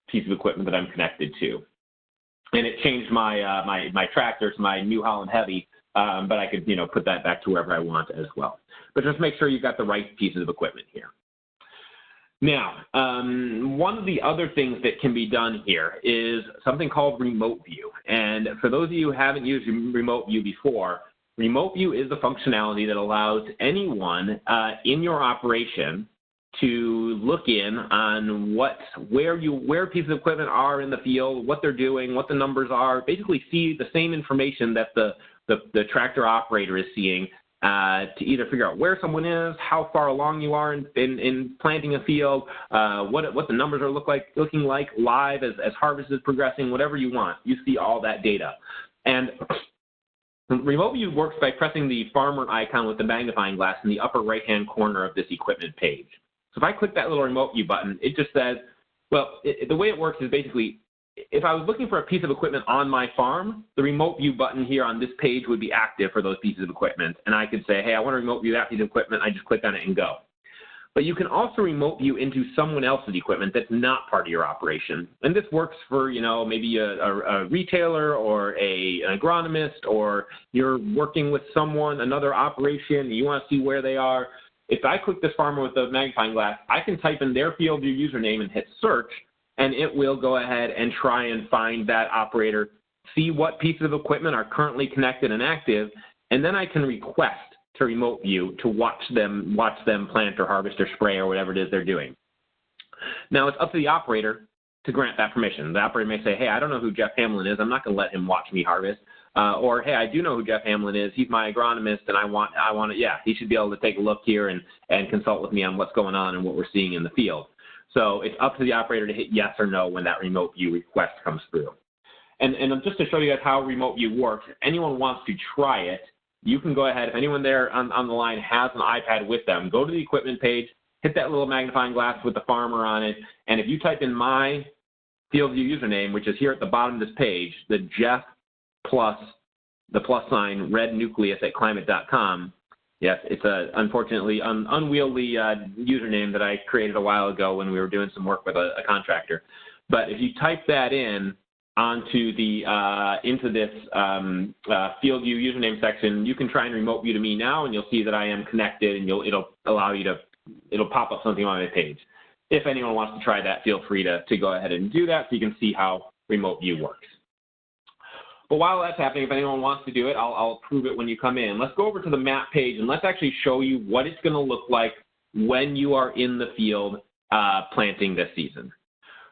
Speaker 1: piece of equipment that I'm connected to. And it changed my tractor to my New Holland Heavy, but I could, put that back to wherever I want as well. But just make sure you've got the right pieces of equipment here. Now, one of the other things that can be done here is something called Remote View. And for those of you who haven't used Remote View before, Remote View is the functionality that allows anyone in your operation to look in on where pieces of equipment are in the field, what they're doing, what the numbers are, basically see the same information that the tractor operator is seeing to either figure out where someone is, how far along you are in planting a field, what the numbers are looking like live as harvest is progressing, whatever you want. You see all that data. And Remote View works by pressing the farmer icon with the magnifying glass in the upper right-hand corner of this equipment page. So if I click that little Remote View button, it just says, well, the way it works is basically, if I was looking for a piece of equipment on my farm, the Remote View button here on this page would be active for those pieces of equipment. And I could say, hey, I want to Remote View that piece of equipment. I just click on it and go. But you can also Remote View into someone else's equipment that's not part of your operation. And this works for, maybe a retailer or an agronomist, or you're working with someone, another operation, and you want to see where they are. If I click this farmer with the magnifying glass, I can type in their FieldView username and hit search, and it will go ahead and try and find that operator, see what pieces of equipment are currently connected and active, and then I can request to Remote View to watch them plant or harvest or spray or whatever it is they're doing. Now, it's up to the operator to grant that permission. The operator may say, hey, I don't know who Jeff Hamlin is. I'm not going to let him watch me harvest. Or, hey, I do know who Jeff Hamlin is. He's my agronomist, and I want to, yeah, he should be able to take a look here and consult with me on what's going on and what we're seeing in the field. So it's up to the operator to hit yes or no when that Remote View request comes through. And just to show you guys how Remote View works, if anyone wants to try it, you can go ahead, if anyone there on the line has an iPad with them, go to the equipment page, hit that little magnifying glass with the farmer on it, and if you type in my FieldView username, which is here at the bottom of this page, the Jeff plus the plus sign red nucleus at climate.com, yes, it's a unfortunately unwieldy username that I created a while ago when we were doing some work with a contractor. But if you type that in onto the into this FieldView username section, you can try and Remote View to me now, and you'll see that I am connected, and it'll allow you to, it'll pop up something on my page. If anyone wants to try that, feel free to go ahead and do that so you can see how Remote View works. But while that's happening, if anyone wants to do it, I'll prove it when you come in. Let's go over to the map page, and let's actually show you what it's going to look like when you are in the field planting this season.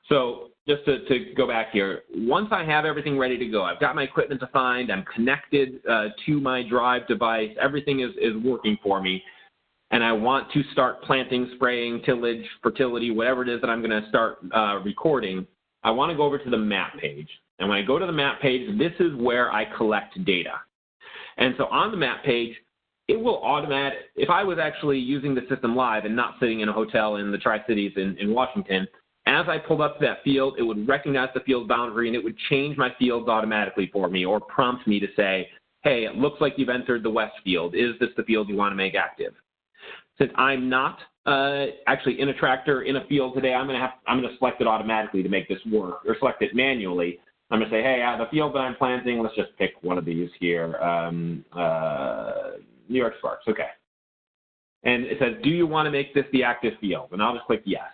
Speaker 1: So just to go back here, once I have everything ready to go, I've got my equipment defined, I'm connected to my Drive device, everything is working for me, and I want to start planting, spraying, tillage, fertility, whatever it is that I'm going to start recording, I want to go over to the map page. And when I go to the map page, this is where I collect data. And so on the map page, it will if I was actually using the system live and not sitting in a hotel in the Tri-Cities in Washington, as I pulled up to that field, it would recognize the field boundary, and it would change my fields automatically for me or prompt me to say, hey, it looks like you've entered the west field. Is this the field you want to make active? Since I'm not actually in a tractor in a field today, I'm going to select it automatically to make this work, or select it manually. I'm going to say, hey, the field that I'm planting, let's just pick one of these here, New York Sparks, okay. And it says, do you want to make this the active field? And I'll just click yes.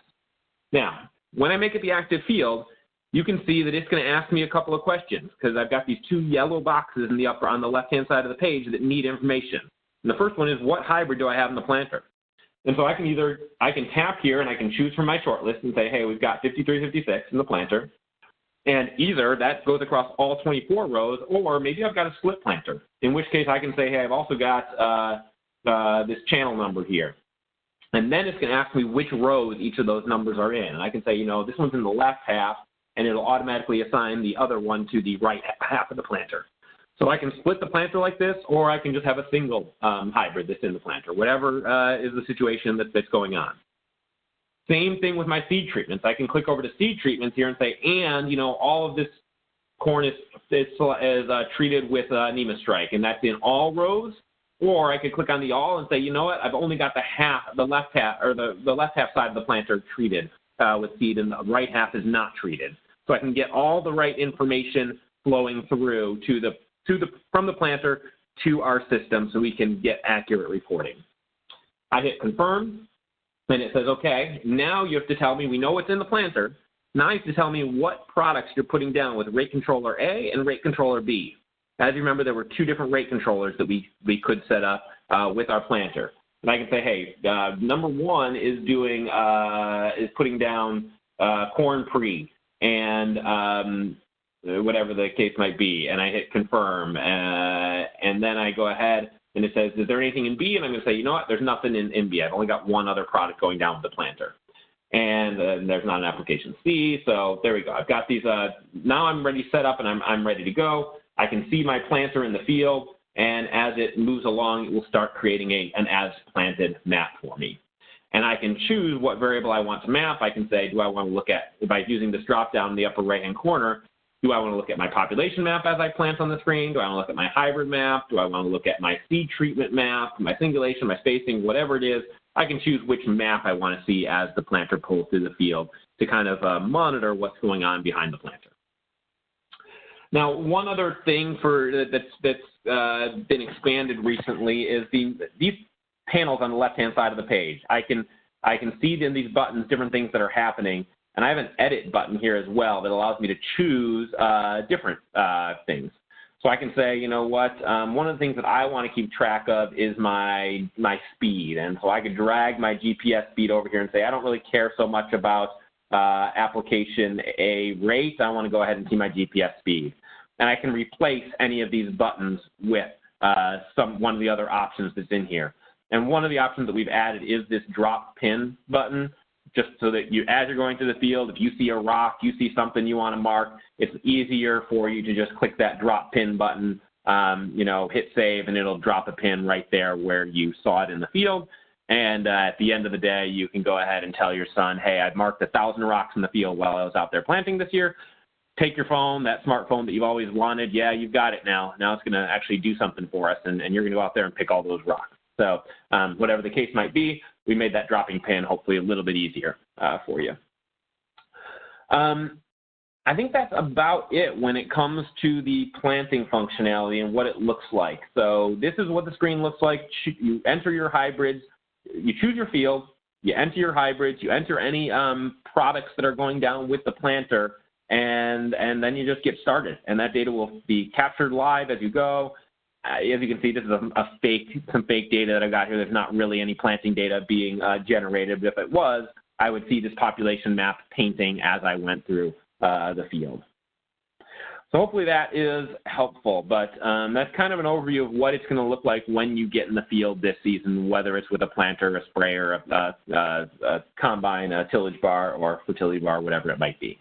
Speaker 1: Now, when I make it the active field, you can see that it's going to ask me a couple of questions because I've got these two yellow boxes in the upper on the left-hand side of the page that need information. And the first one is, what hybrid do I have in the planter? And so I can tap here and I can choose from my short list and say, hey, we've got 5356 in the planter. And either that goes across all 24 rows, or maybe I've got a split planter, in which case I can say, hey, I've also got this channel number here. And then it's going to ask me which rows each of those numbers are in. And I can say, this one's in the left half, and it'll automatically assign the other one to the right half of the planter. So I can split the planter like this, or I can just have a single hybrid that's in the planter, whatever is the situation that's going on. Same thing with my seed treatments. I can click over to seed treatments here and say, and, all of this corn is treated with NEMA strike, and that's in all rows. Or I could click on the all and say, you know what, I've only got the left half, or the left half side of the planter treated with seed, and the right half is not treated. So I can get all the right information flowing through from the planter to our system so we can get accurate reporting. I hit confirm. And it says, okay, now you have to tell me, we know what's in the planter. Now you have to tell me what products you're putting down with rate controller A and rate controller B. As you remember, there were two different rate controllers that we could set up with our planter. And I can say, hey, number one is putting down corn pre and whatever the case might be, and I hit confirm, and then I go ahead and it says, is there anything in B? And I'm going to say, you know what, there's nothing in B. I've only got one other product going down with the planter. And there's not an application C, so there we go. I've got these, now I'm ready set up and I'm ready to go. I can see my planter in the field, and as it moves along, it will start creating an as-planted map for me. And I can choose what variable I want to map. I can say, do I want to look at, by using this drop-down in the upper right-hand corner, do I want to look at my population map as I plant on the screen? Do I want to look at my hybrid map? Do I want to look at my seed treatment map, my singulation, my spacing, whatever it is? I can choose which map I want to see as the planter pulls through the field to kind of monitor what's going on behind the planter. Now, one other thing that's been expanded recently is these panels on the left-hand side of the page. I can see in these buttons different things that are happening, and I have an edit button here as well that allows me to choose different things. So I can say, you know what, one of the things that I want to keep track of is my speed. And so I could drag my GPS speed over here and say, I don't really care so much about application A rate. I want to go ahead and see my GPS speed. And I can replace any of these buttons with one of the other options that's in here. And one of the options that we've added is this drop pin button, just so that as you're going through the field, if you see a rock, you see something you want to mark, it's easier for you to just click that drop pin button, hit save, and it'll drop a pin right there where you saw it in the field. And at the end of the day, you can go ahead and tell your son, hey, I've marked 1,000 rocks in the field while I was out there planting this year. Take your phone, that smartphone that you've always wanted, yeah, you've got it now. Now it's going to actually do something for us, and you're going to go out there and pick all those rocks. So whatever the case might be, we made that dropping pin hopefully a little bit easier for you. I think that's about it when it comes to the planting functionality and what it looks like. So this is what the screen looks like. You enter your hybrids, you choose your field, you enter your hybrids, you enter any products that are going down with the planter, and then you just get started. And that data will be captured live as you go. As you can see, this is some fake data that I've got here. There's not really any planting data being generated, but if it was, I would see this population map painting as I went through the field. So hopefully that is helpful, but that's kind of an overview of what it's going to look like when you get in the field this season, whether it's with a planter, a sprayer, a combine, a tillage bar, or fertility bar, whatever it might be.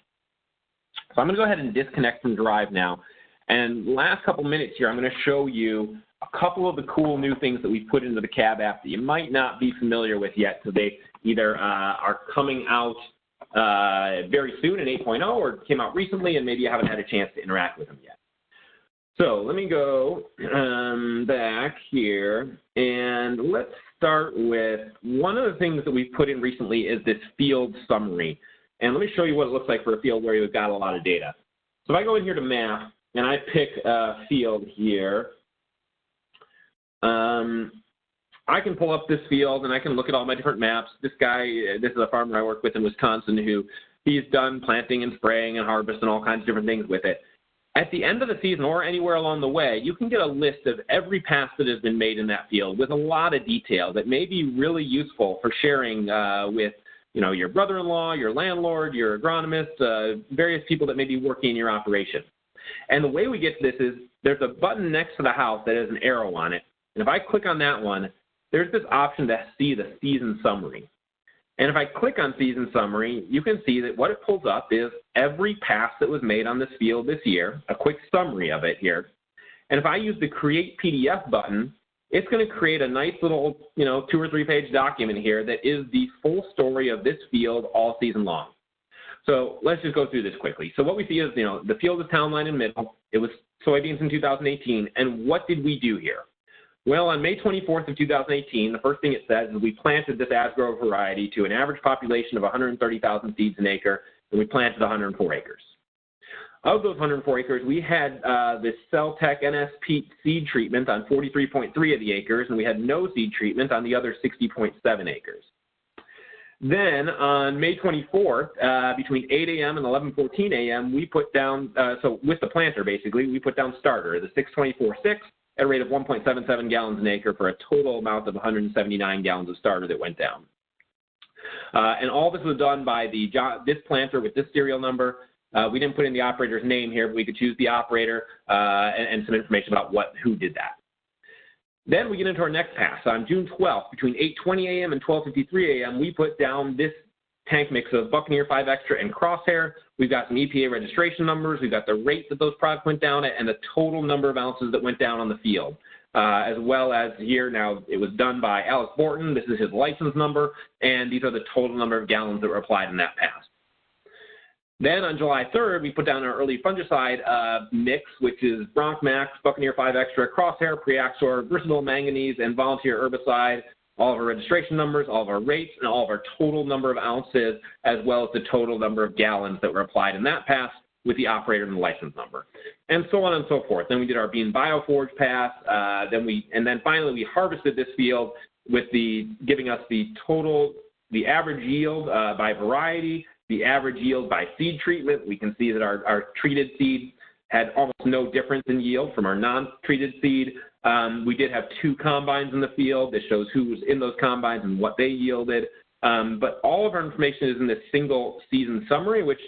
Speaker 1: So I'm going to go ahead and disconnect from Drive now. And last couple minutes here, I'm going to show you a couple of the cool new things that we've put into the CAB app that you might not be familiar with yet. So they either are coming out very soon in 8.0 or came out recently and maybe you haven't had a chance to interact with them yet. So let me go back here and let's start with one of the things that we've put in recently is this field summary. And let me show you what it looks like for a field where you've got a lot of data. So if I go in here to map, and I pick a field here, I can pull up this field and I can look at all my different maps. This guy, this is a farmer I work with in Wisconsin who he's done planting and spraying and harvest and all kinds of different things with it. At the end of the season or anywhere along the way, you can get a list of every pass that has been made in that field with a lot of detail that may be really useful for sharing with your brother-in-law, your landlord, your agronomist, various people that may be working in your operation. And the way we get to this is there's a button next to the house that has an arrow on it. And if I click on that one, there's this option to see the season summary. And if I click on season summary, you can see that what it pulls up is every pass that was made on this field this year, a quick summary of it here. And if I use the Create PDF button, it's going to create a nice little, 2 or 3 page document here that is the full story of this field all season long. So let's just go through this quickly. So what we see is, the field is town line and middle. It was soybeans in 2018. And what did we do here? Well, on May 24th of 2018, the first thing it says is we planted this Asgrow variety to an average population of 130,000 seeds an acre, and we planted 104 acres. Of those 104 acres, we had this Celltech NSP seed treatment on 43.3 of the acres, and we had no seed treatment on the other 60.7 acres. Then on May 24th, between 8 a.m. and 11:14 a.m., we put down, so with the planter basically, we put down starter, the 624-6 at a rate of 1.77 gallons an acre for a total amount of 179 gallons of starter that went down. And all this was done by this planter with this serial number. We didn't put in the operator's name here, but we could choose the operator and some information about who did that. Then we get into our next pass. On June 12th, between 8:20 a.m. and 12:53 a.m., we put down this tank mix of Buccaneer 5 Extra and Crosshair. We've got some EPA registration numbers. We've got the rate that those products went down at and the total number of ounces that went down on the field. As well as here now, it was done by Alex Borton. This is his license number, and these are the total number of gallons that were applied in that pass. Then on July 3rd, we put down our early fungicide mix, which is Bronc Max, Buccaneer 5 Extra, Crosshair, Preaxor, Versatile Manganese, and Volunteer Herbicide, all of our registration numbers, all of our rates, and all of our total number of ounces, as well as the total number of gallons that were applied in that pass with the operator and the license number, and so on and so forth. Then we did our Bean Bioforge pass, and then finally we harvested this field with giving us the average yield by variety, the average yield by seed treatment. We can see that our treated seed had almost no difference in yield from our non-treated seed. We did have 2 combines in the field. This shows who was in those combines and what they yielded. But all of our information is in this single season summary, which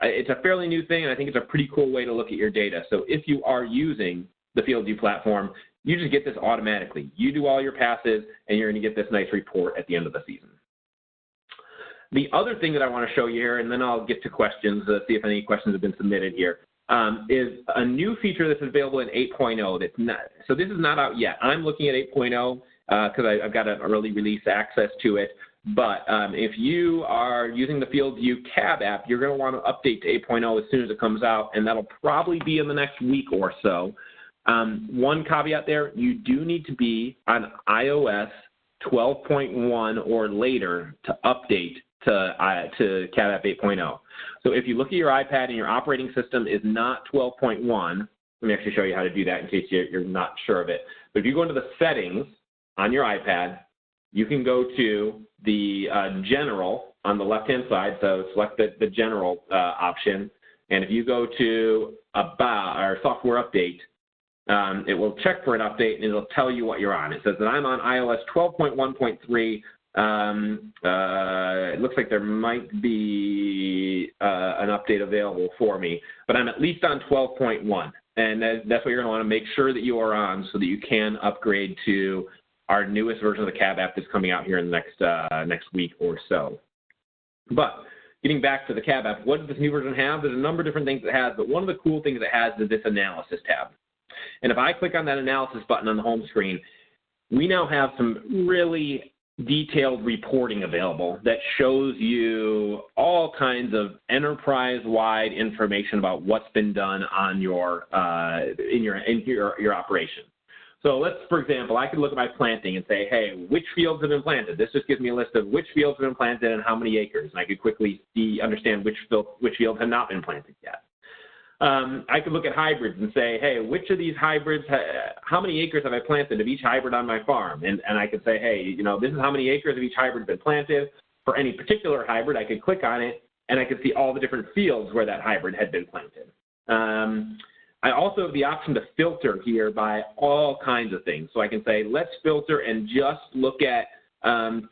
Speaker 1: it's a fairly new thing, and I think it's a pretty cool way to look at your data. So if you are using the FieldView platform, you just get this automatically. You do all your passes, and you're going to get this nice report at the end of the season. The other thing that I want to show you here, and then I'll get to questions, see if any questions have been submitted here, is a new feature that's available in 8.0. So this is not out yet. I'm looking at 8.0 because I've got an early release access to it. But if you are using the FieldView Cab app, you're going to want to update to 8.0 as soon as it comes out, and that'll probably be in the next week or so. One caveat there, you do need to be on iOS 12.1 or later to update to Cab app 8.0. So if you look at your iPad and your operating system is not 12.1, let me actually show you how to do that in case you're not sure of it. But if you go into the settings on your iPad, you can go to the general on the left-hand side, so select the general option, and if you go to about or software update, it will check for an update and it'll tell you what you're on. It says that I'm on iOS 12.1.3. It looks like there might be an update available for me, but I'm at least on 12.1, and that's what you're going to want to make sure that you are on so that you can upgrade to our newest version of the Cab app that's coming out here in the next week or so. But getting back to the Cab app, what does this new version have? There's a number of different things it has, but one of the cool things it has is this analysis tab. And if I click on that analysis button on the home screen, we now have some really detailed reporting available that shows you all kinds of enterprise-wide information about what's been done on your operation. So let's, for example, I could look at my planting and say, hey, which fields have been planted? This just gives me a list of which fields have been planted and how many acres, and I could quickly understand which fields have not been planted yet. I could look at hybrids and say, hey, which of these hybrids, how many acres have I planted of each hybrid on my farm? And I could say, hey, this is how many acres of each hybrid have been planted. For any particular hybrid, I could click on it, and I could see all the different fields where that hybrid had been planted. I also have the option to filter here by all kinds of things. So I can say, let's filter and just look at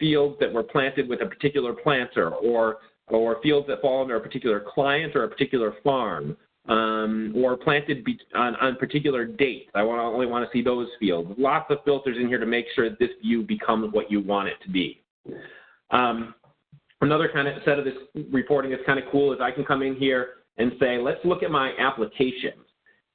Speaker 1: fields that were planted with a particular planter or fields that fall under a particular client or a particular farm. Or planted on particular dates. I only want to see those fields. Lots of filters in here to make sure that this view becomes what you want it to be. Another kind of set of this reporting that's kind of cool is I can come in here and say, let's look at my applications.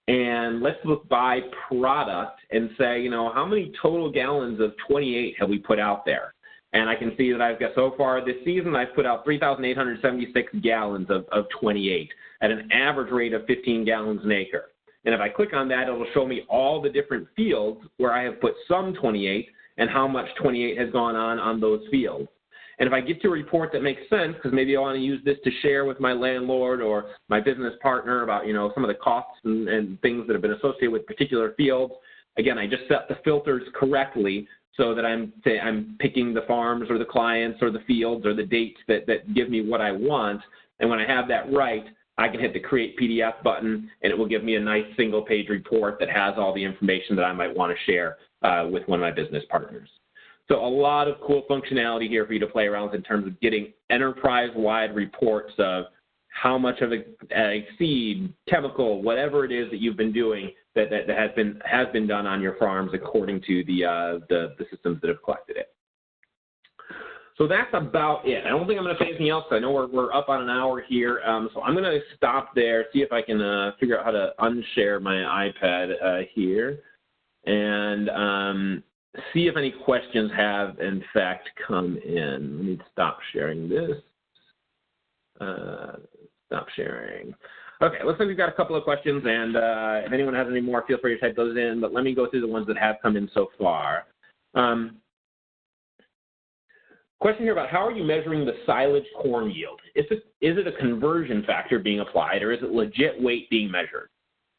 Speaker 1: And let's look by product and say, how many total gallons of 28 have we put out there? And I can see that I've got, so far this season, I've put out 3,876 gallons of 28 at an average rate of 15 gallons an acre. And if I click on that, it'll show me all the different fields where I have put some 28 and how much 28 has gone on those fields. And if I get to a report that makes sense, because maybe I want to use this to share with my landlord or my business partner about, some of the costs and things that have been associated with particular fields, again, I just set the filters correctly so that I'm picking the farms or the clients or the fields or the dates that give me what I want. And when I have that right, I can hit the Create PDF button, and it will give me a nice single-page report that has all the information that I might want to share with one of my business partners. So a lot of cool functionality here for you to play around with in terms of getting enterprise-wide reports of how much of a seed, chemical, whatever it is that you've been doing that has been done on your farms according to the systems that have collected it. So that's about it. I don't think I'm going to say anything else. I know we're up on an hour here, so I'm going to stop there, see if I can figure out how to unshare my iPad here, and see if any questions have, in fact, come in. Let me stop sharing this. Stop sharing. Okay, looks like we've got a couple of questions, and if anyone has any more, feel free to type those in, but let me go through the ones that have come in so far. Question here about how are you measuring the silage corn yield? Is it a conversion factor being applied, or is it legit weight being measured?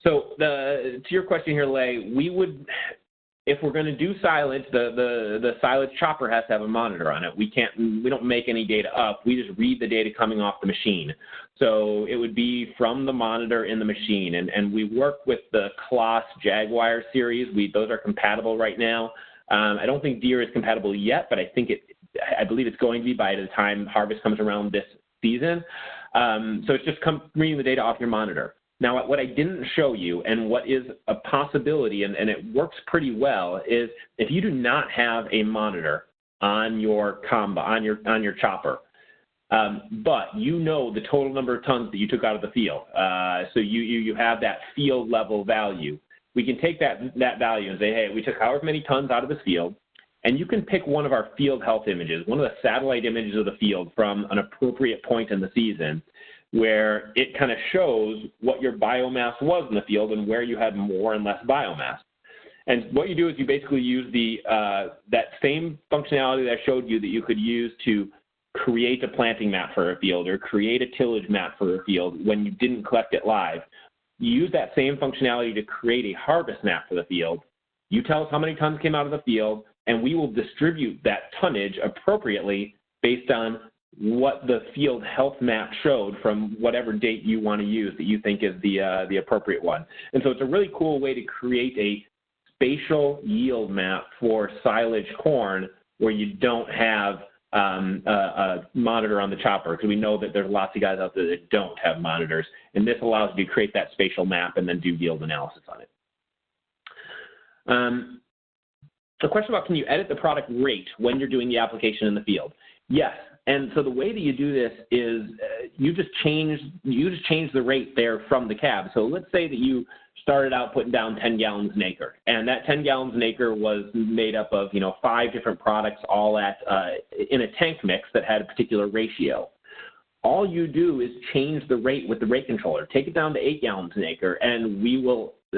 Speaker 1: So to your question here, Lay, we would, if we're going to do silage, the silage chopper has to have a monitor on it. We don't make any data up. We just read the data coming off the machine. So it would be from the monitor in the machine, and we work with the Kloss Jaguar series. Those are compatible right now. I don't think Deere is compatible yet, but I believe it's going to be by the time harvest comes around this season. So it's just reading the data off your monitor. Now, what I didn't show you, and what is a possibility, and it works pretty well, is if you do not have a monitor on your on your chopper, but you know the total number of tons that you took out of the field, so you have that field level value. We can take that value and say, hey, we took however many tons out of this field, and you can pick one of our field health images, one of the satellite images of the field from an appropriate point in the season, where it kind of shows what your biomass was in the field and where you had more and less biomass. And what you do is you basically use that same functionality that I showed you that you could use to create a planting map for a field or create a tillage map for a field when you didn't collect it live. You use that same functionality to create a harvest map for the field. You tell us how many tons came out of the field, and we will distribute that tonnage appropriately based on what the field health map showed from whatever date you want to use that you think is the appropriate one. And so it's a really cool way to create a spatial yield map for silage corn where you don't have a monitor on the chopper, because we know that there's lots of guys out there that don't have monitors, and this allows you to create that spatial map and then do yield analysis on it. A question about, can you edit the product rate when you're doing the application in the field? Yes, and so the way that you do this is you just change the rate there from the cab. So let's say that you started out putting down 10 gallons an acre, and that 10 gallons an acre was made up of 5 different products all in a tank mix that had a particular ratio. All you do is change the rate with the rate controller. Take it down to 8 gallons an acre, and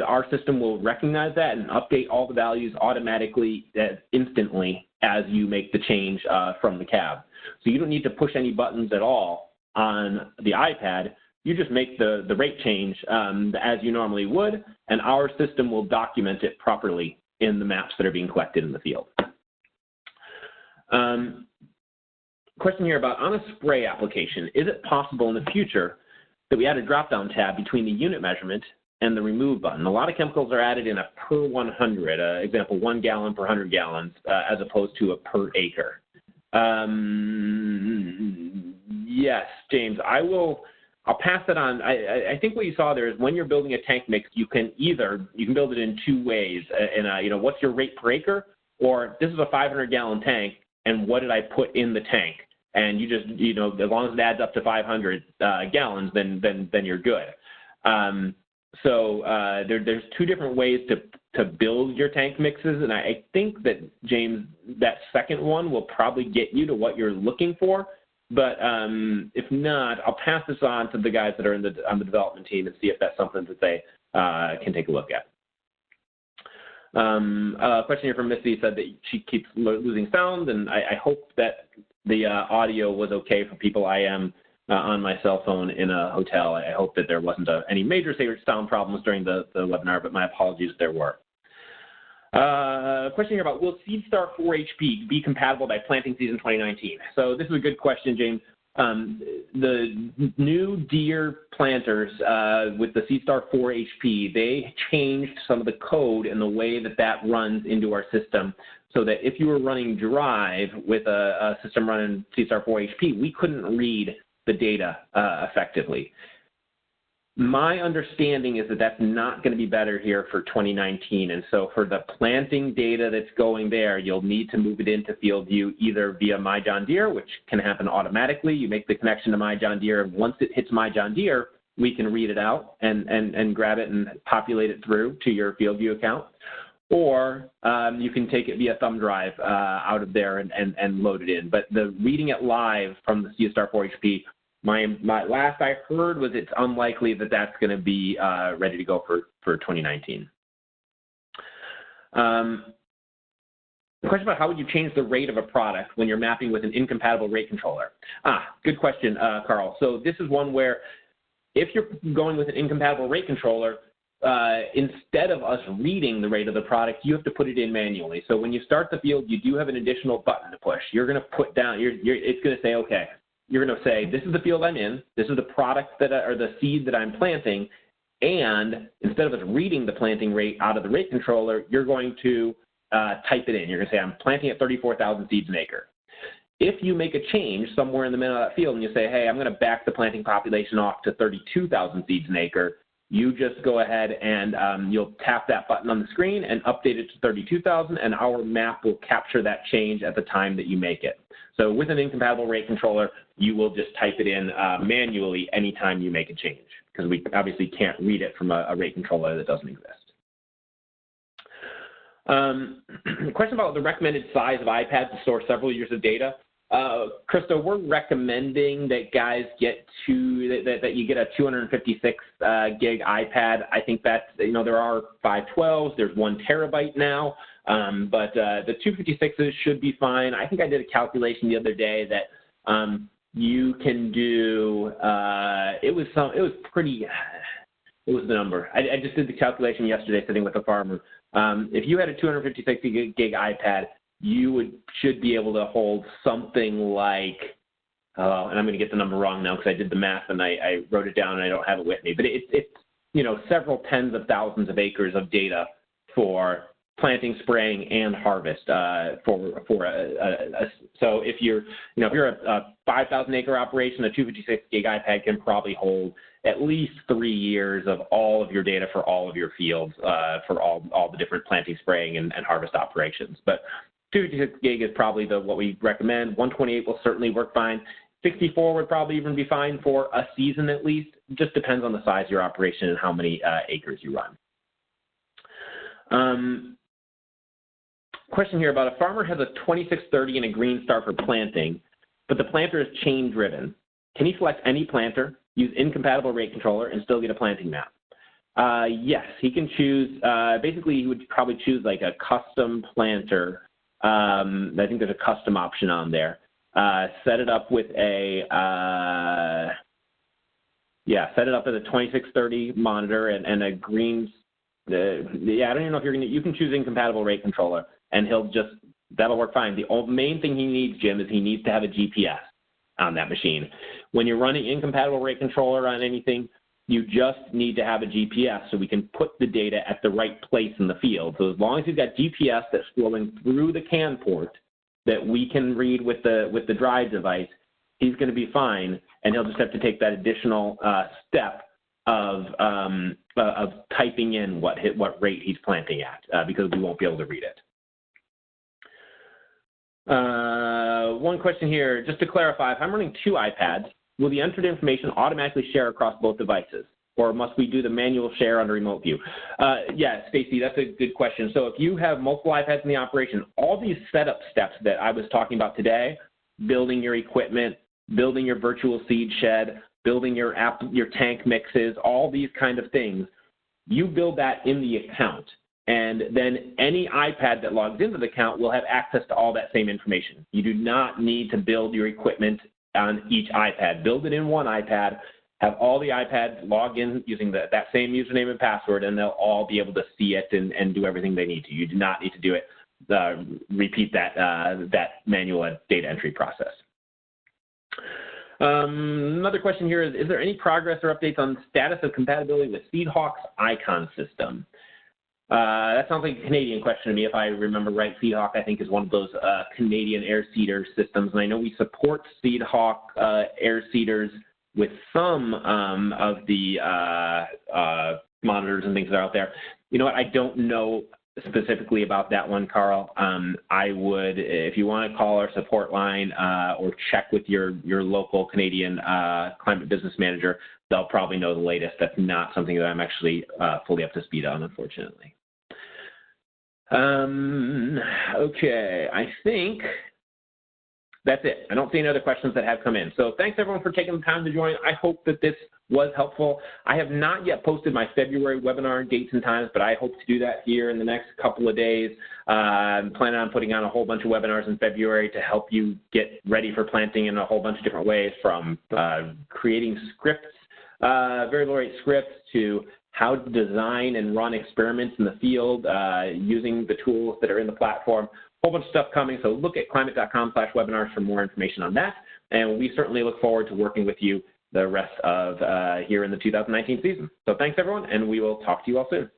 Speaker 1: our system will recognize that and update all the values automatically, instantly, as you make the change from the cab. So you don't need to push any buttons at all on the iPad. You just make the rate change as you normally would, and our system will document it properly in the maps that are being collected in the field. Question here about, on a spray application, is it possible in the future that we add a drop-down tab between the unit measurement and the remove button? A lot of chemicals are added in a per 100, example, 1 gallon per 100 gallons, as opposed to a per acre. Yes, James, I'll pass that on. I think what you saw there is when you're building a tank mix, you can build it in 2 ways. What's your rate per acre, or this is a 500-gallon tank, and what did I put in the tank? And you just, as long as it adds up to 500 gallons, then you're good. There's 2 different ways to build your tank mixes, and I think that, James, that second one will probably get you to what you're looking for. But if not, I'll pass this on to the guys that are on the development team and see if that's something that they can take a look at. A question here from Missy said that she keeps losing sound, and I hope that the audio was okay for people. I am on my cell phone in a hotel. I hope that there wasn't any major sound problems during the webinar, but my apologies if there were. Question here about, will SeedStar 4HP be compatible by planting season 2019? So this is a good question, James. The new Deere planters with the C-Star 4 HP, they changed some of the code and the way that that runs into our system so that if you were running Drive with a system running C-Star 4 HP, we couldn't read the data effectively. My understanding is that that's not going to be better here for 2019, and so for the planting data that's going there, you'll need to move it into FieldView either via My John Deere, which can happen automatically. You make the connection to My John Deere, and once it hits My John Deere, we can read it out and grab it and populate it through to your FieldView account. Or you can take it via thumb drive out of there and load it in. But the reading it live from the C-Star 4 HP, my last I heard was it's unlikely that that's going to be ready to go for 2019. The question about how would you change the rate of a product when you're mapping with an incompatible rate controller? Good question, Carl. So this is one where if you're going with an incompatible rate controller, instead of us reading the rate of the product, you have to put it in manually. So when you start the field, you do have an additional button to push. You're going to put down, it's going to say, okay, you're going to say, this is the field I'm in, this is the product or the seed that I'm planting, and instead of us reading the planting rate out of the rate controller, you're going to type it in. You're going to say, I'm planting at 34,000 seeds an acre. If you make a change somewhere in the middle of that field and you say, hey, I'm going to back the planting population off to 32,000 seeds an acre, you just go ahead and you'll tap that button on the screen and update it to 32,000, and our map will capture that change at the time that you make it. So with an incompatible rate controller, you will just type it in manually anytime you make a change, because we obviously can't read it from a rate controller that doesn't exist. Question about the recommended size of iPad to store several years of data. Krista, we're recommending that guys get that you get a 256 gig iPad. I think that's, there are 512s, there's 1 terabyte now, but the 256s should be fine. I think I did a calculation the other day that you can do, it was the number. I just did the calculation yesterday sitting with a farmer. If you had a 256 gig iPad, you should be able to hold something like, and I'm going to get the number wrong now because I did the math and I wrote it down and I don't have it with me, but it's several tens of thousands of acres of data for planting, spraying, and harvest. So if you're a 5,000 acre operation, a 256 gig iPad can probably hold at least 3 years of all of your data for all of your fields for all the different planting, spraying, and harvest operations. But 256 gig is probably what we recommend. 128 will certainly work fine. 64 would probably even be fine for a season at least. It just depends on the size of your operation and how many acres you run. Question here about a farmer has a 2630 and a green star for planting, but the planter is chain driven. Can he select any planter, use incompatible rate controller, and still get a planting map? Yes, he can choose, basically he would probably choose like a custom planter. I think there's a custom option on there. Set it up with set it up as a 2630 monitor and a green, I don't even know if you can choose incompatible rate controller, and that'll work fine. The main thing he needs, Jim, is he needs to have a GPS on that machine. When you're running incompatible rate controller on anything, you just need to have a GPS so we can put the data at the right place in the field. So as long as you've got GPS that's flowing through the CAN port that we can read with the Drive device, he's going to be fine, and he'll just have to take that additional step of typing in what rate he's planting at because we won't be able to read it. One question here, just to clarify, if I'm running 2 iPads, will the entered information automatically share across both devices, or must we do the manual share under remote view? Yeah, Stacy, that's a good question. So if you have multiple iPads in the operation, all these setup steps that I was talking about today, building your equipment, building your virtual seed shed, building your tank mixes, all these kind of things, you build that in the account. And then any iPad that logs into the account will have access to all that same information. You do not need to build your equipment on each iPad. Build it in one iPad, have all the iPads log in using that same username and password, and they'll all be able to see it and do everything they need to. You do not need to do it, repeat that manual data entry process. Another question here is there any progress or updates on status of compatibility with SeedHawk's icon system? That sounds like a Canadian question to me, if I remember right. SeedHawk, I think, is one of those Canadian air seeder systems, and I know we support SeedHawk air seeders with some of the monitors and things that are out there. You know what? I don't know specifically about that one, Carl. I would, if you want to call our support line or check with your local Canadian climate business manager, they'll probably know the latest. That's not something that I'm actually fully up to speed on, unfortunately. Okay, I think that's it. I don't see any other questions that have come in. So thanks, everyone, for taking the time to join. I hope that this was helpful. I have not yet posted my February webinar dates and times, but I hope to do that here in the next couple of days. I'm planning on putting on a whole bunch of webinars in February to help you get ready for planting in a whole bunch of different ways, from creating scripts, variable rate scripts, to how to design and run experiments in the field using the tools that are in the platform. Whole bunch of stuff coming, so look at climate.com/webinars for more information on that, and we certainly look forward to working with you the rest of here in the 2019 season. So thanks, everyone, and we will talk to you all soon.